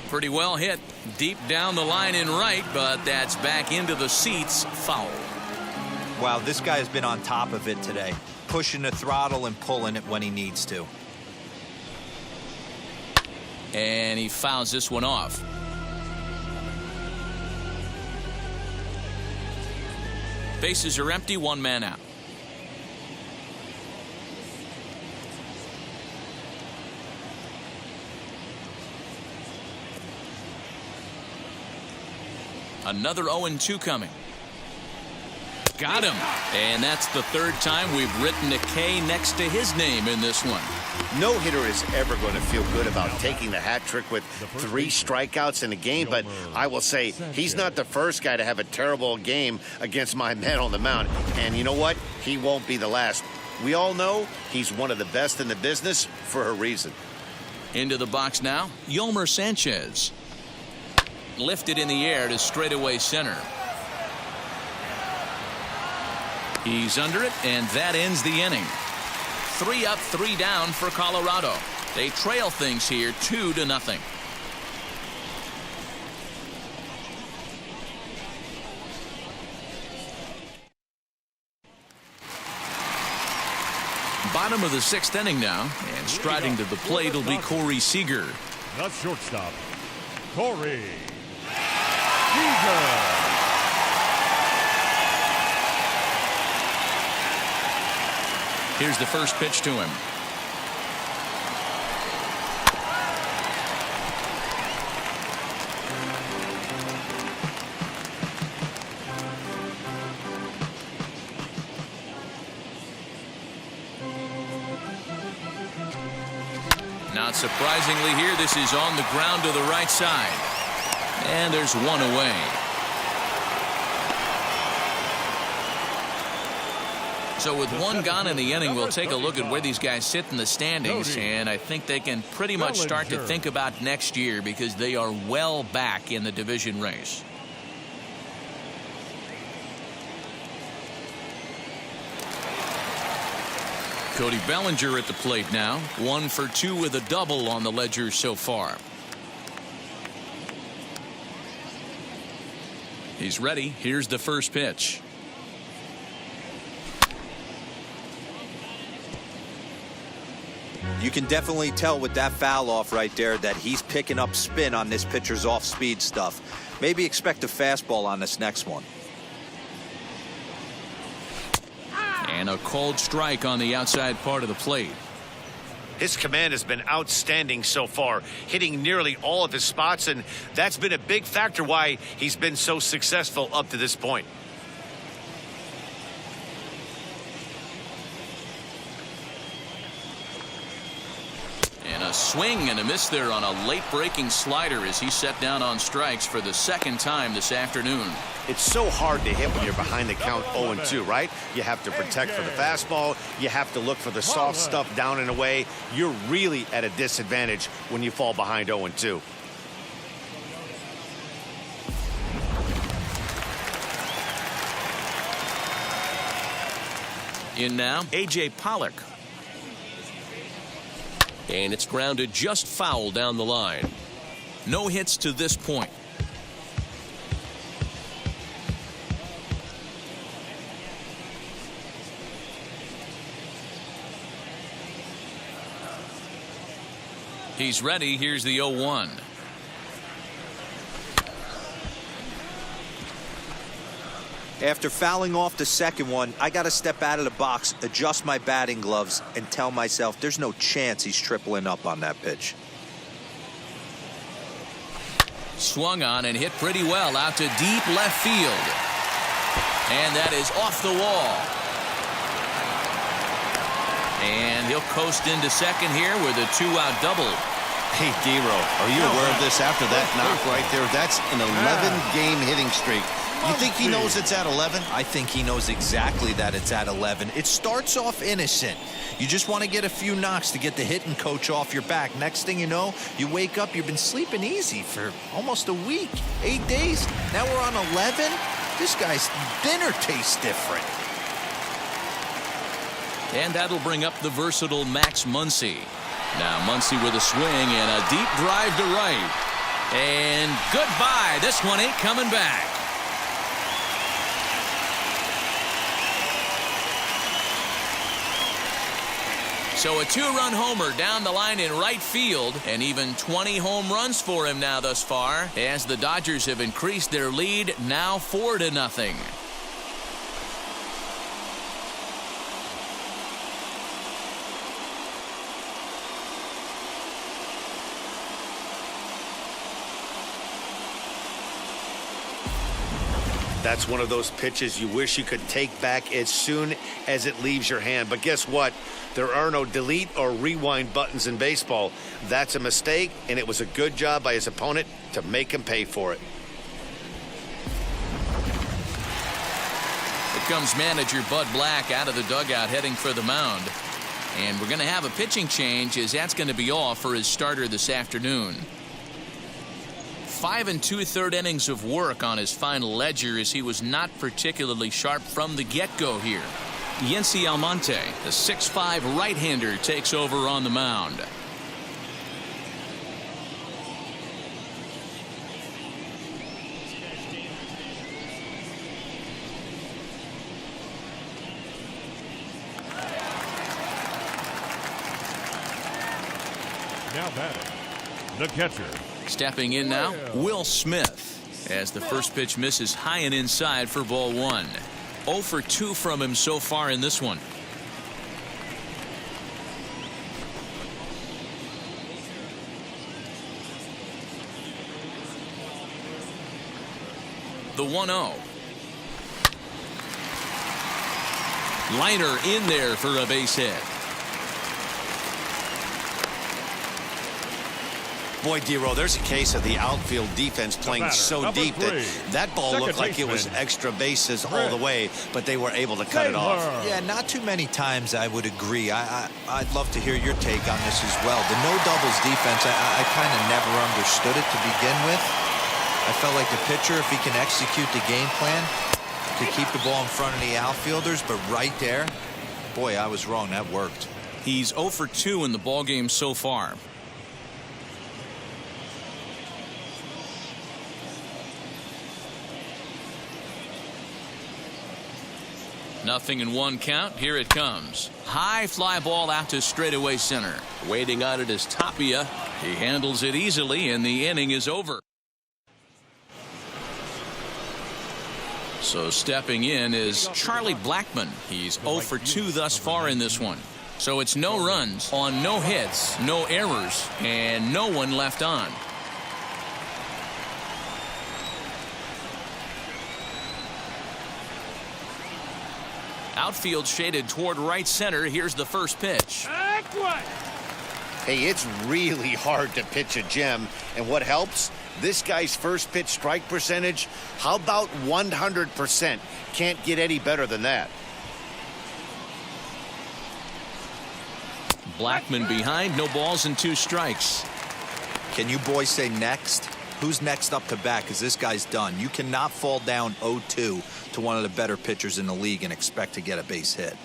Pretty well hit deep down the line in right, but that's back into the seats. Foul. Wow, this guy has been on top of it today, pushing the throttle and pulling it when he needs to. And he fouls this one off. Bases are empty, 1 man out. Another 0-2 coming. Got him. And that's the 3rd time we've written a K next to his name in this one. No hitter is ever going to feel good about taking the hat trick with 3 strikeouts in a game, but I will say he's not the first guy to have a terrible game against my man on the mound. And you know what? He won't be the last. We all know he's one of the best in the business for a reason. Into the box now, Yolmer Sanchez. Lifted in the air to straightaway center. He's under it, and that ends the inning. 3 up, 3 down for Colorado. They trail things here 2-0. Bottom of the 6th inning now, and striding to the plate will be Corey Seager. The shortstop, Corey Seager. Here's the first pitch to him. Not surprisingly here, this is on the ground to the right side. And there's one away. So with one gone in the inning, we'll take a look at where these guys sit in the standings, and I think they can pretty much start to think about next year because they are well back in the division race. Cody Bellinger at the plate now. 1 for 2 with a double on the ledger so far. He's ready. Here's the first pitch. You can definitely tell with that foul off right there that he's picking up spin on this pitcher's off-speed stuff. Maybe expect a fastball on this next one. And a called strike on the outside part of the plate. His command has been outstanding so far, hitting nearly all of his spots, and that's been a big factor why he's been so successful up to this point. A swing and a miss there on a late breaking slider as he set down on strikes for the 2nd time this afternoon. It's so hard to hit when you're behind the count 0-2, right? You have to protect for the fastball. You have to look for the soft stuff down and away. You're really at a disadvantage when you fall behind 0-2. In now, A.J. Pollock. And it's grounded just foul down the line. No hits to this point. He's ready. Here's the 0-1. After fouling off the second one, I got to step out of the box, adjust my batting gloves, and tell myself there's no chance he's tripling up on that pitch. Swung on and hit pretty well out to deep left field. And that is off the wall. And he'll coast into second here with a 2-out double. Hey, Dero, are you aware of this after that knock right there? That's an 11-game hitting streak. You think he knows it's at 11? I think he knows exactly that it's at 11. It starts off innocent. You just want to get a few knocks to get the hitting coach off your back. Next thing you know, you wake up, you've been sleeping easy for almost a week, 8 days. Now we're on 11? This guy's dinner tastes different. And that'll bring up the versatile Max Muncy. Now Muncy with a swing and a deep drive to right. And goodbye. This one ain't coming back. So a 2-run homer down the line in right field, and even 20 home runs for him now thus far, as the Dodgers have increased their lead now 4-0. That's one of those pitches you wish you could take back as soon as it leaves your hand. But guess what? There are no delete or rewind buttons in baseball. That's a mistake, and it was a good job by his opponent to make him pay for it. Here comes manager Bud Black out of the dugout heading for the mound. And we're going to have a pitching change, as that's going to be all for his starter this afternoon. 5 2/3 innings of work on his final ledger, as he was not particularly sharp from the get-go here. Yency Almonte, the 6'5" right-hander, takes over on the mound. Now batting, the catcher. Stepping in now, Will Smith, as the first pitch misses high and inside for ball 1. 0 for 2 from him so far in this one. The 1-0. Liner in there for a base hit. Boy, D-Row, there's a case of the outfield defense playing so deep that that ball looked like it was extra bases all the way, but they were able to cut it off. Yeah, not too many times I would agree. I'd love to hear your take on this as well. The no doubles defense, I kind of never understood it to begin with. I felt like the pitcher, if he can execute the game plan, could keep the ball in front of the outfielders, but right there, boy, I was wrong. That worked. He's 0 for 2 in the ballgame so far. Nothing in 1 count. Here it comes. High fly ball out to straightaway center. Waiting on it is Tapia. He handles it easily, and the inning is over. So stepping in is Charlie Blackmon. He's 0 for 2 thus far in this one. So it's no runs on no hits, no errors, and no one left on. Outfield shaded toward right center. Here's the first pitch. Hey, it's really hard to pitch a gem, and what helps? This guy's first pitch strike percentage, how about 100%? Can't get any better than that. Blackmon behind, no balls and 2 strikes. Can you boys say next? Who's next up to bat? Because this guy's done. You cannot fall down 0-2 to one of the better pitchers in the league and expect to get a base hit.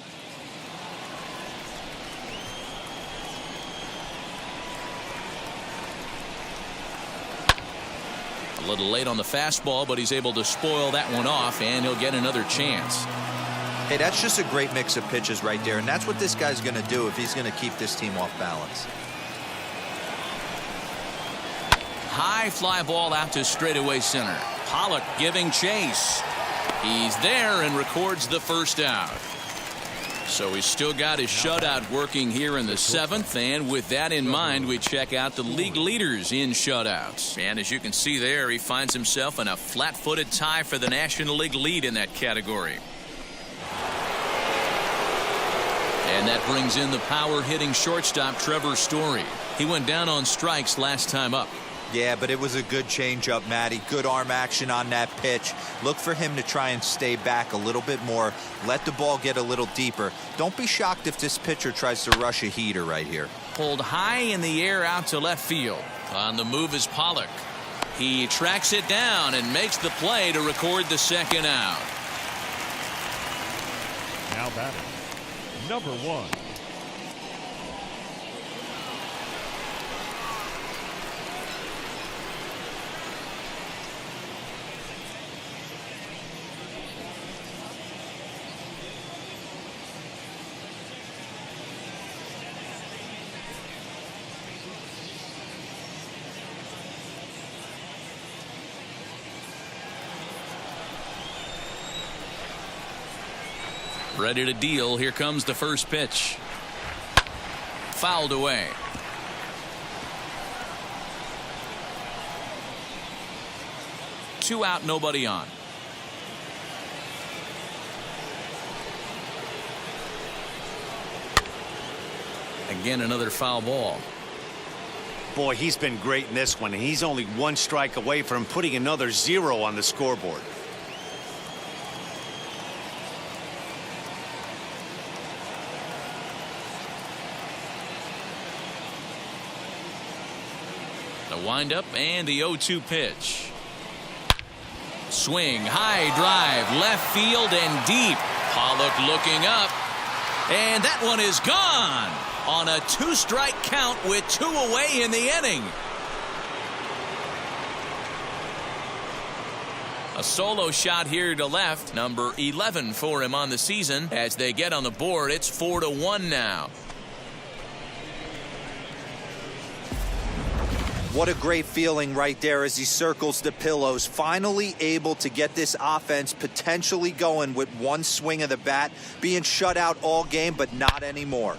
A little late on the fastball, but he's able to spoil that one off, and he'll get another chance. Hey, that's just a great mix of pitches right there, and that's what this guy's going to do if he's going to keep this team off balance. High fly ball out to straightaway center. Pollock giving chase. He's there and records the first out. So he's still got his shutout working here in the 7th, and with that in mind, we check out the league leaders in shutouts. And as you can see there, he finds himself in a flat-footed tie for the National League lead in that category. And that brings in the power-hitting shortstop Trevor Story. He went down on strikes last time up. Yeah, but it was a good changeup, Matty. Good arm action on that pitch. Look for him to try and stay back a little bit more. Let the ball get a little deeper. Don't be shocked if this pitcher tries to rush a heater right here. Pulled high in the air out to left field. On the move is Pollock. He tracks it down and makes the play to record the second out. Now batting, number 1. Ready to deal. Here comes the first pitch. Fouled away. Two out, nobody on. Again, another foul ball. Boy, he's been great in this one, and he's only one strike away from putting another 0 on the scoreboard. The windup and the 0-2 pitch. Swing, high drive, left field and deep. Pollock looking up. And that one is gone on a 2-strike count with 2 away in the inning. A solo shot here to left, number 11 for him on the season. As they get on the board, it's 4-1 now. What a great feeling right there as he circles the pillows. Finally able to get this offense potentially going with one swing of the bat. Being shut out all game, but not anymore.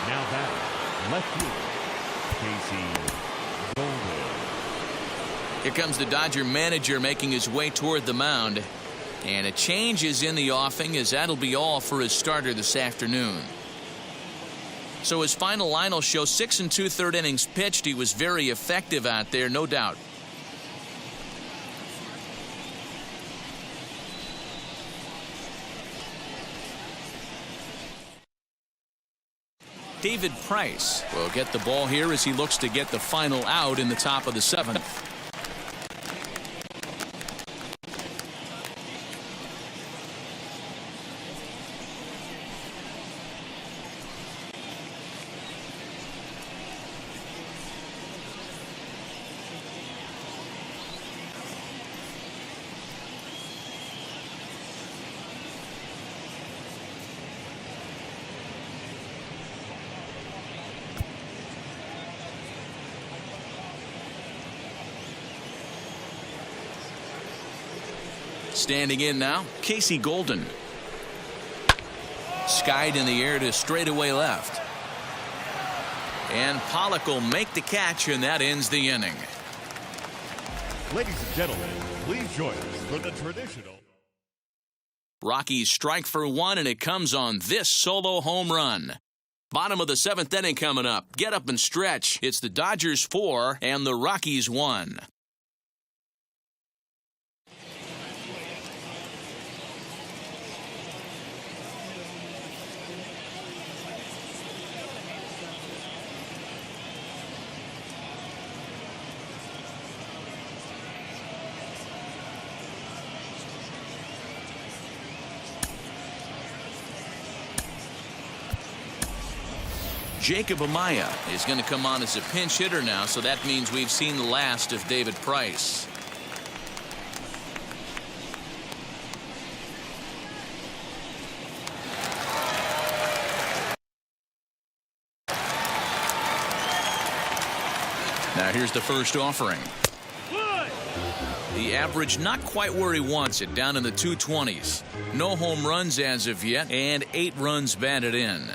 Now back, left field, Casey Golden. Here comes the Dodger manager making his way toward the mound. And a change is in the offing, as that'll be all for his starter this afternoon. So his final line will show 6 2/3 innings pitched. He was very effective out there, no doubt. David Price will get the ball here as he looks to get the final out in the top of the 7th. Standing in now, Casey Golden. Skied in the air to straightaway left. And Pollock will make the catch, and that ends the inning. Ladies and gentlemen, please join us for the traditional. Rockies strike for 1, and it comes on this solo home run. Bottom of the 7th inning coming up. Get up and stretch. It's the Dodgers 4 and the Rockies 1. Jacob Amaya is going to come on as a pinch hitter now, so that means we've seen the last of David Price. Now here's the first offering. The average not quite where he wants it, down in the 220s. No home runs as of yet, and 8 runs batted in.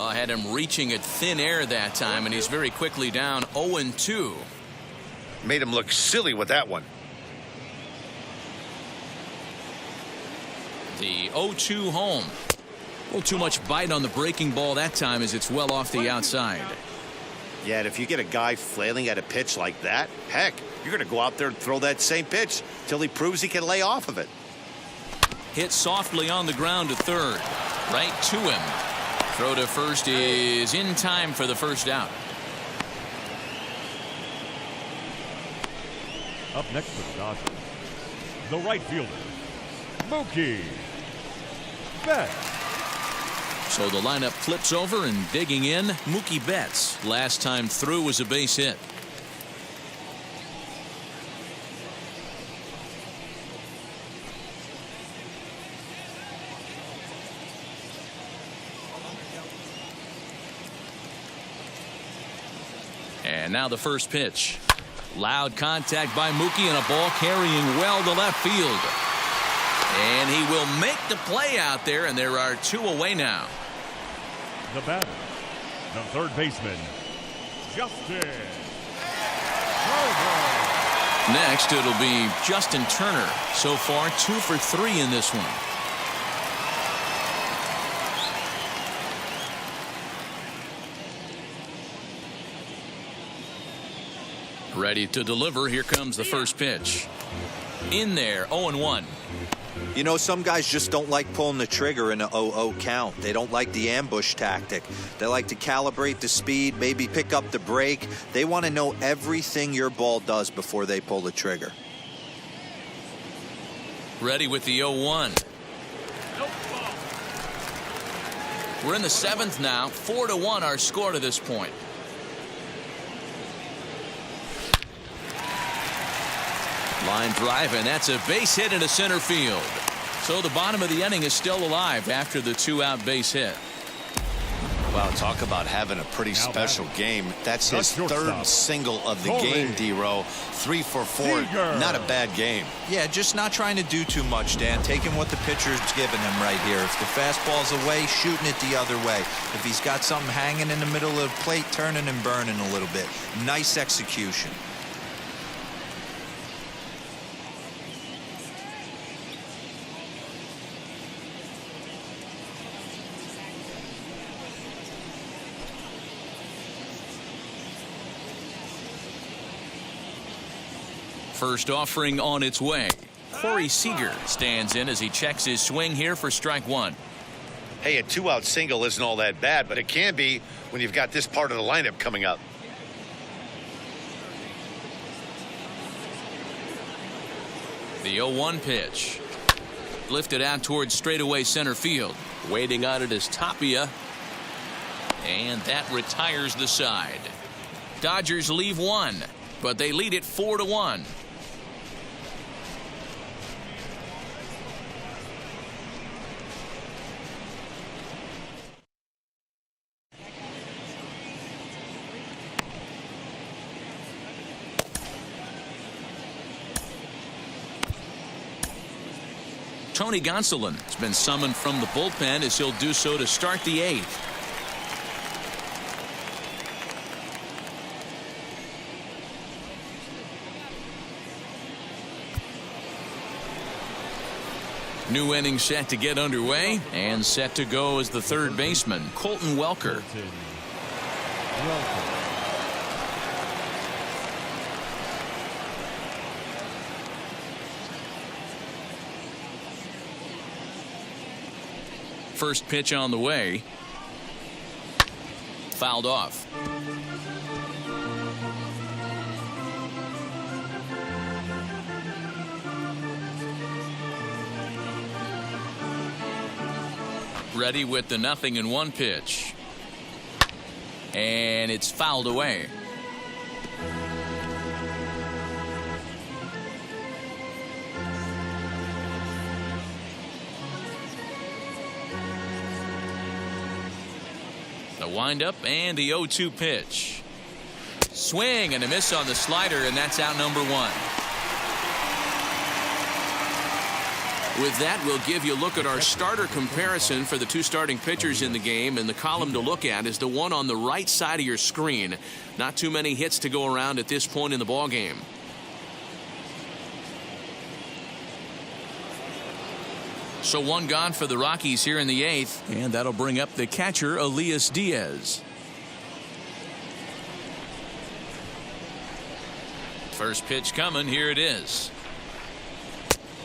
Had him reaching at thin air that time, and he's very quickly down 0-2. Made him look silly with that one. The 0-2 home. A little too much bite on the breaking ball that time, as it's well off the outside. Yeah, and if you get a guy flailing at a pitch like that, heck, you're going to go out there and throw that same pitch till he proves he can lay off of it. Hit softly on the ground to third. Right to him. Throw to first is in time for the first out. Up next for the Dodgers, the right fielder, Mookie Betts. So the lineup flips over, and digging in, Mookie Betts. Last time through was a base hit. And now the first pitch. Loud contact by Mookie and a ball carrying well to left field. And he will make the play out there, and there are 2 away now. The batter, the third baseman, Justin Turner. Next, it'll be Justin Turner. So far, 2 for 3 in this one. Ready to deliver. Here comes the first pitch. In there, 0-1. You know, some guys just don't like pulling the trigger in a 0-0 count. They don't like the ambush tactic. They like to calibrate the speed, maybe pick up the break. They want to know everything your ball does before they pull the trigger. Ready with the 0-1. We're in the 7th now. 4-1 our score to this point. Line drive, and that's a base hit into center field. So the bottom of the inning is still alive after the 2-out base hit. Wow, talk about having a pretty special game. That's his third single of the game, D-Row. 3 for 4. Not a bad game. Yeah, just not trying to do too much, Dan. Taking what the pitcher's giving him right here. If the fastball's away, shooting it the other way. If he's got something hanging in the middle of the plate, turning and burning a little bit. Nice execution. First offering on its way. Corey Seager stands in as he checks his swing here for strike 1. Hey, a 2-out single isn't all that bad, but it can be when you've got this part of the lineup coming up. The 0-1 pitch. Lifted out towards straightaway center field. Waiting on it is Tapia. And that retires the side. Dodgers leave 1, but they lead it 4-1. Tony Gonsolin has been summoned from the bullpen as he'll do so to start the 8th. New inning set to get underway, and set to go as the third baseman, Colton Welker. First pitch on the way. Fouled off. Ready with the 0-1 pitch. And it's fouled away. The windup and the 0-2 pitch. Swing and a miss on the slider, and that's out number 1. With that, we'll give you a look at our starter comparison for the 2 starting pitchers in the game, and the column to look at is the one on the right side of your screen. Not too many hits to go around at this point in the ballgame. So 1 gone for the Rockies here in the 8th, and that'll bring up the catcher, Elias Diaz. First pitch coming, here it is.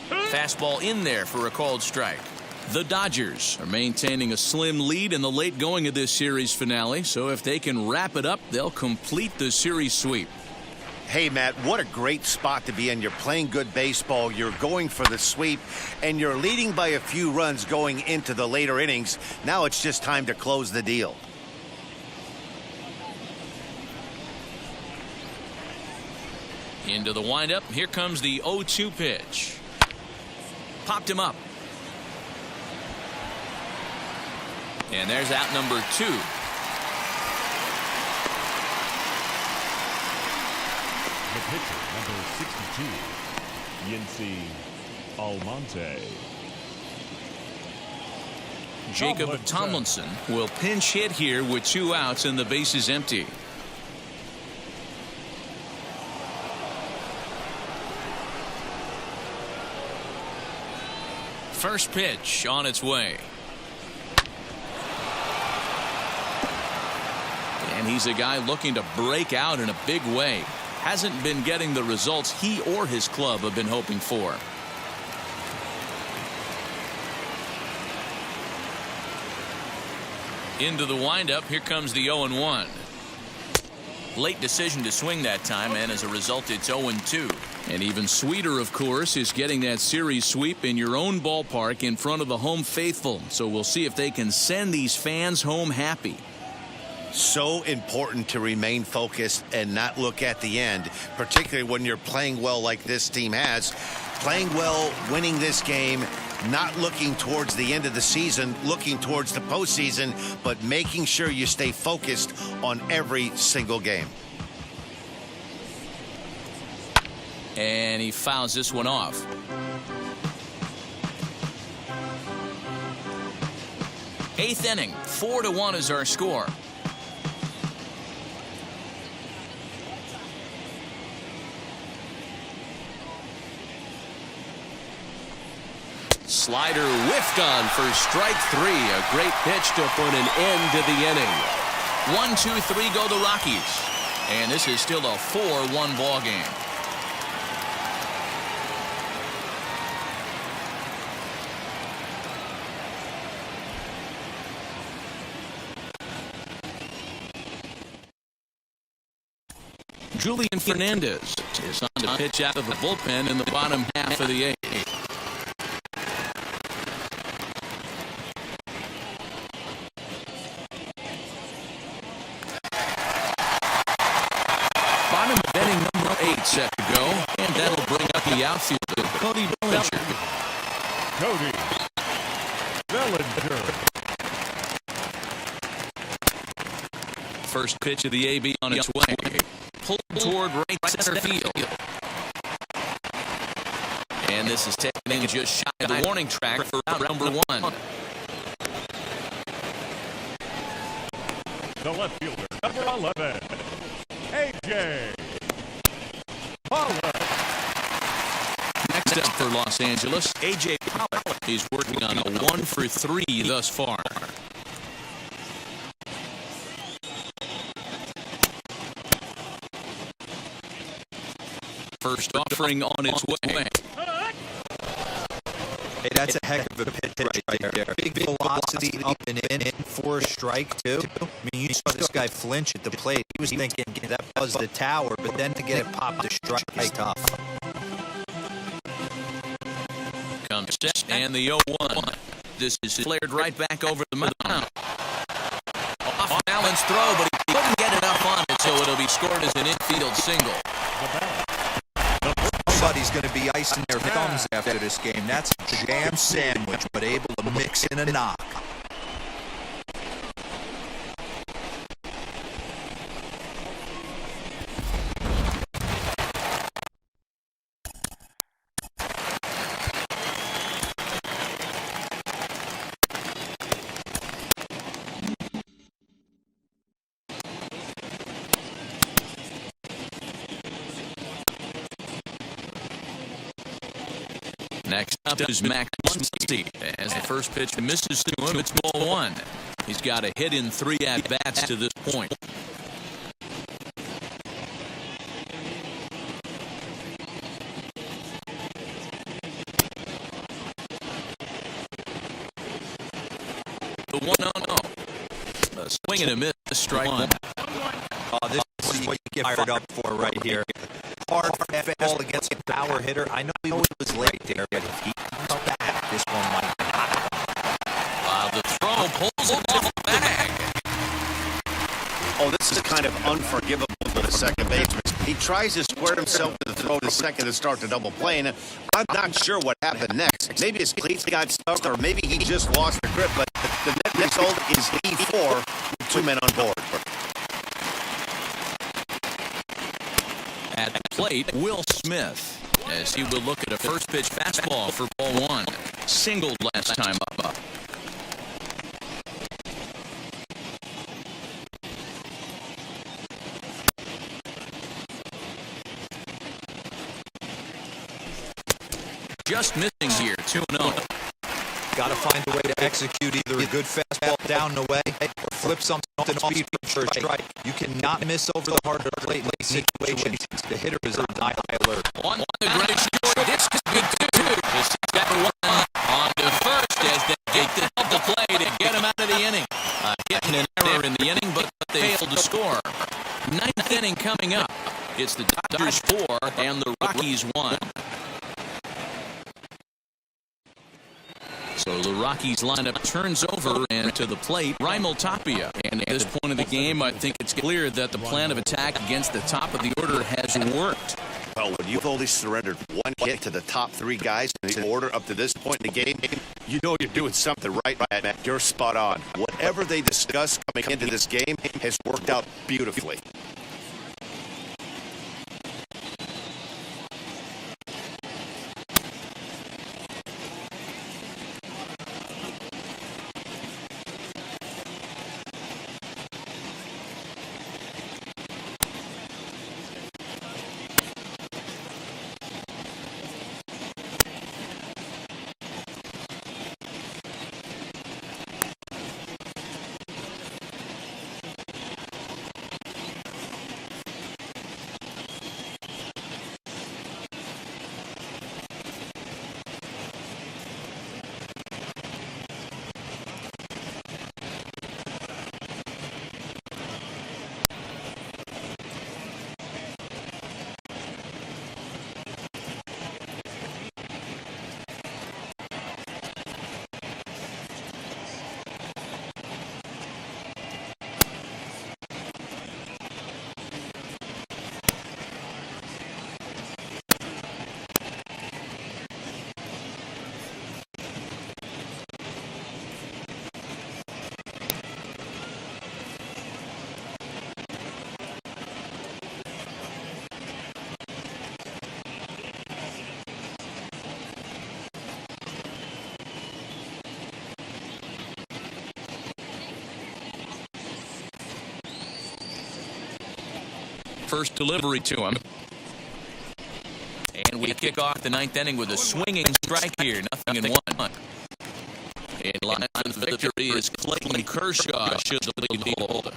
Fastball in there for a called strike. The Dodgers are maintaining a slim lead in the late going of this series finale, so if they can wrap it up, they'll complete the series sweep. Hey, Matt, what a great spot to be in. You're playing good baseball. You're going for the sweep, and you're leading by a few runs going into the later innings. Now it's just time to close the deal. Into the windup. Here comes the 0-2 pitch. Popped him up. And there's out number 2. The pitcher, number 62, Yinsi Almonte. Jacob Tomlinson will pinch hit here with 2 outs and the base is empty. First pitch on its way. And he's a guy looking to break out in a big way. Hasn't been getting the results he or his club have been hoping for. Into the windup. Here comes the 0-1. Late decision to swing that time, and as a result, it's 0-2. And even sweeter, of course, is getting that series sweep in your own ballpark in front of the home faithful. So we'll see if they can send these fans home happy. So important to remain focused and not look at the end, particularly when you're playing well like this team has. Playing well, winning this game, not looking towards the end of the season, looking towards the postseason, but making sure you stay focused on every single game. And he fouls this one off. Eighth inning, 4-1 is our score. Slider whiffed on for strike 3. A great pitch to put an end to the inning. 1-2-3 go the Rockies. And this is still a 4-1 ball game. Julian Fernandez is on to pitch out of the bullpen in the bottom half of the 8th. Bottom of inning number 8 set to go, and that'll bring up the outfielder, Cody Bellinger. Cody Bellinger. First pitch of the AB on its way. Pulled toward right center field. And this is taken just shy of the warning track for out number 1. The left fielder, number 11, a.k.a. Next up for Los Angeles, A.J. Pollock. He's working on a 1-for-3 thus far. First offering on its way. Hey, that's a heck of a pitch right there. Big velocity up and in for a strike, too. I mean, you saw this guy flinch at the plate. He was thinking that buzzed the tower, but then to get it popped to strike is tough. Comes set, and the 0-1. This is flared right back over the mound. Off balance throw, but he couldn't get enough on it, so it'll be scored as an infield single. Somebody's going to be icing their thumbs after this game. That's a jam sandwich, but able to mix in a knock. Next up is Max Muncy. As the first pitch misses to him, it's ball 1. He's got a hit in 3 at-bats to this point. The 1-0. A swing and a miss, strike 1. Oh, this is what you get fired up for right here. Hard fastball against a power hitter. I know he was late there, but if he comes back, this one might not. The throw pulls it off the bag. Oh, this is kind of unforgivable for the second baseman. He tries to square himself to the throw to second to start the double play, and I'm not sure what happened next. Maybe his cleats got stuck, or maybe he just lost the grip, but the net result is E4 with 2 men on board. At plate, Will Smith, as he will look at a first pitch fastball for ball one. Singled last time up. Just missing here, 2-0. Got to find a way to execute either a good fastball down and away or flip something off speed for a strike. You cannot miss over the harder plate in these situations. The hitter is on high alert. On the great short, this could be two. This is number one on to first as they get the play to get him out of the inning. Getting an error in the inning, but they failed to score. Ninth inning coming up. It's the Dodgers 4 and the Rockies 1. So the Rockies lineup turns over and to the plate, Raimel Tapia. And at this point of the game, I think it's clear that the plan of attack against the top of the order has worked. Well, when you've only surrendered one hit to the top three guys in the order up to this point in the game, you know you're doing something right, man. You're spot on. Whatever they discussed coming into this game has worked out beautifully. First delivery to him. And we kick off the ninth inning with a swinging strike here. 0-1. In line for the victory is Clayton Kershaw. Should the lead hold.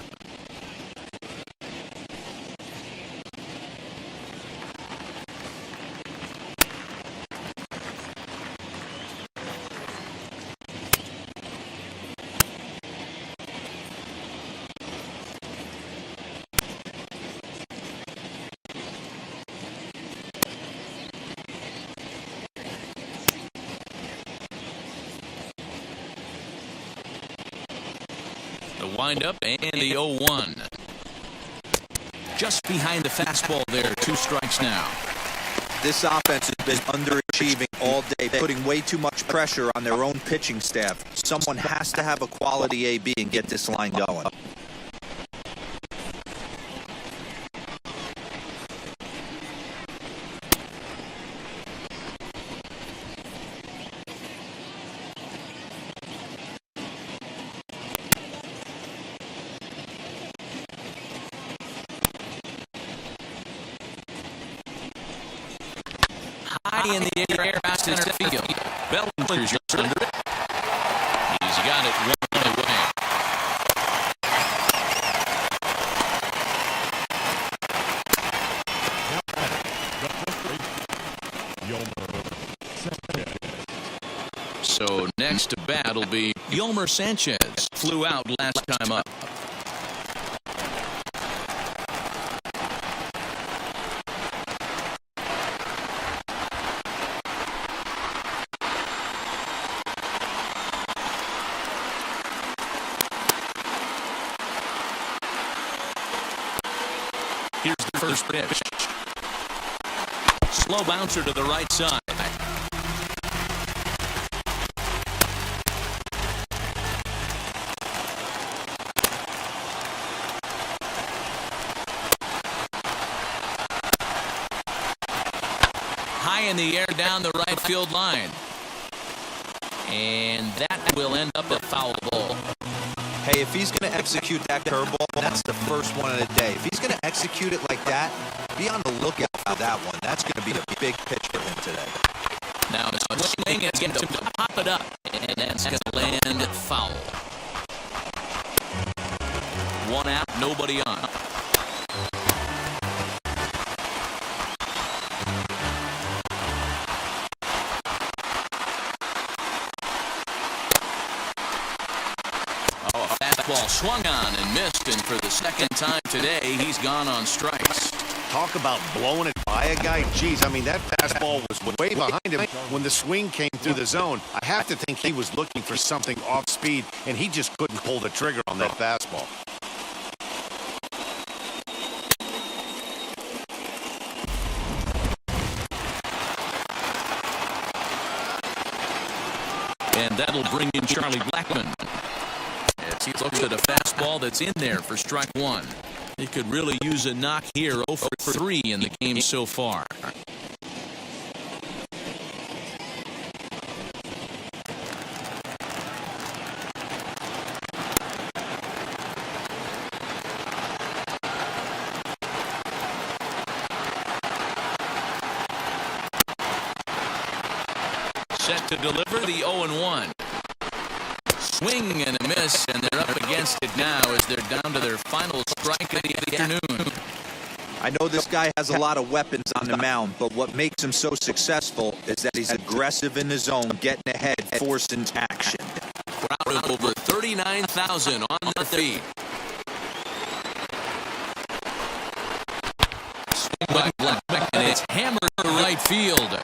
Wind up and the 0-1. Just behind the fastball there. 2 strikes now. This offense has been underachieving all day, putting way too much pressure on their own pitching staff. Someone has to have a quality AB and get this line going. High in the air, past center field. Bellinger's under it. He's got it one away. So next to bat will be Yolmer Sanchez. Flew out last time up. Here's the first pitch. Slow bouncer to the right side. in the air down the right field line. And that will end up a foul ball. Hey, if he's going to execute that curveball, that's the first one of the day. If he's going to execute it like that, be on the lookout for that one. That's going to be a big pitch for him today. Now it's a swing and gets him to pop it up, and that's going to land foul. 1 out, nobody on. Fastball swung on and missed, and for the second time today, he's gone on strikes. Talk about blowing it by a guy. Jeez, I mean, that fastball was way behind him when the swing came through the zone. I have to think he was looking for something off speed, and he just couldn't pull the trigger on that fastball. And that'll bring in Charlie Blackmon. As he looks at a fastball that's in there for strike one. He could really use a knock here. 0 for 3 in the game so far. Set to deliver the 0-1. Swing and a miss, and they're up against it now as they're down to their final strike of the afternoon. I know this guy has a lot of weapons on the mound, but what makes him so successful is that he's aggressive in the zone, getting ahead, forcing action. Crowd of over 39,000 on their feet. Swing by Blackmon, and it's hammered to right field.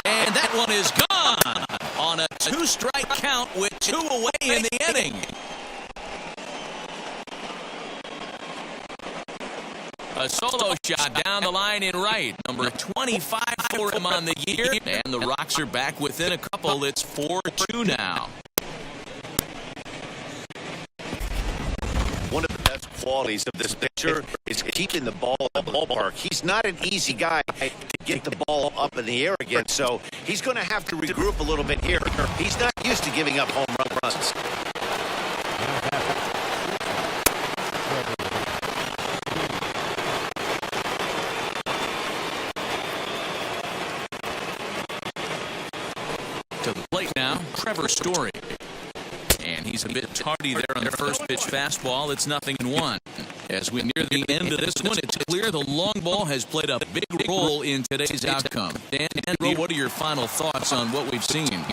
And that one is gone on a 2-strike count with 2 away in the inning. A solo shot down the line in right. Number 25 for him on the year. And the Rocks are back within a couple. It's 4-2 now. One of the best qualities of this pitcher is keeping the ball in the ballpark. He's not an easy guy to get the ball up in the air again, so he's going to have to regroup a little bit here. He's not used to giving up home runs. To the plate now, Trevor Story. And he's a bit tardy there on the first pitch fastball. It's 0-1. As we near the end of this one, it's clear the long ball has played a big role in today's outcome. Dan, what are your final thoughts on what we've seen?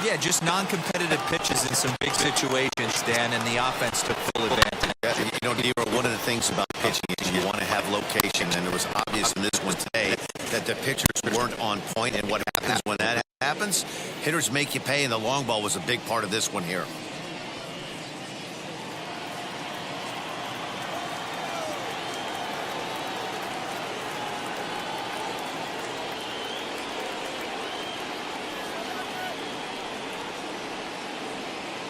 Yeah, just non-competitive pitches in some big situations, Dan, and the offense took full advantage. You know, Nero, one of the things about pitching is you want to have location, and it was obvious in this one today that the pitchers weren't on point, and what happens when that happens? Hitters make you pay, and the long ball was a big part of this one here.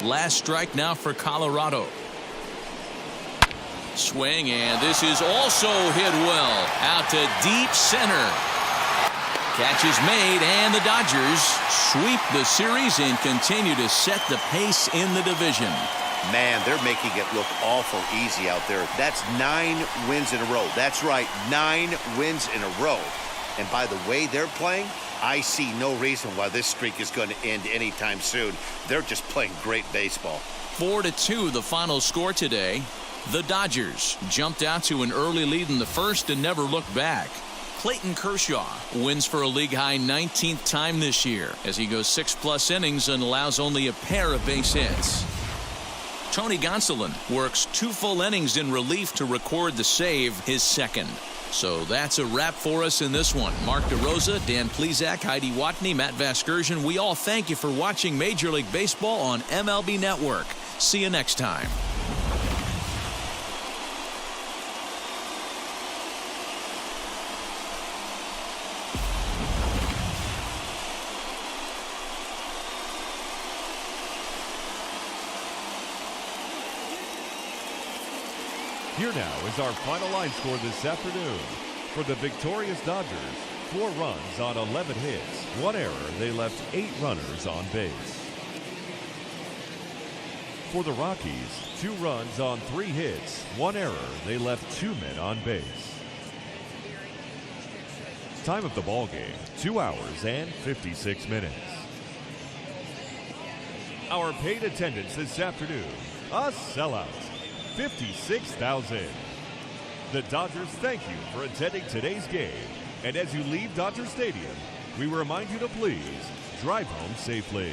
Last strike now for Colorado. Swing, and this is also hit well. Out to deep center. Catch is made, and the Dodgers sweep the series and continue to set the pace in the division. Man, they're making it look awful easy out there. That's 9 wins in a row. That's right, 9 wins in a row. And by the way they're playing, I see no reason why this streak is going to end anytime soon. They're just playing great baseball. 4-2 the final score today. The Dodgers jumped out to an early lead in the first and never looked back. Clayton Kershaw wins for a league-high 19th time this year as he goes 6+ innings and allows only a pair of base hits. Tony Gonsolin works 2 full innings in relief to record the save, his second. So that's a wrap for us in this one. Mark DeRosa, Dan Plesac, Heidi Watney, Matt Vasgersian. We all thank you for watching Major League Baseball on MLB Network. See you next time. Here now is our final line score this afternoon. For the victorious Dodgers, 4 runs on 11 hits. 1 error. They left 8 runners on base. For the Rockies, 2 runs on 3 hits. 1 error. They left 2 men on base. Time of the ball game, 2 hours and 56 minutes. Our paid attendance this afternoon, a sellout, 56,000. The Dodgers thank you for attending today's game. And as you leave Dodger Stadium, we remind you to please drive home safely.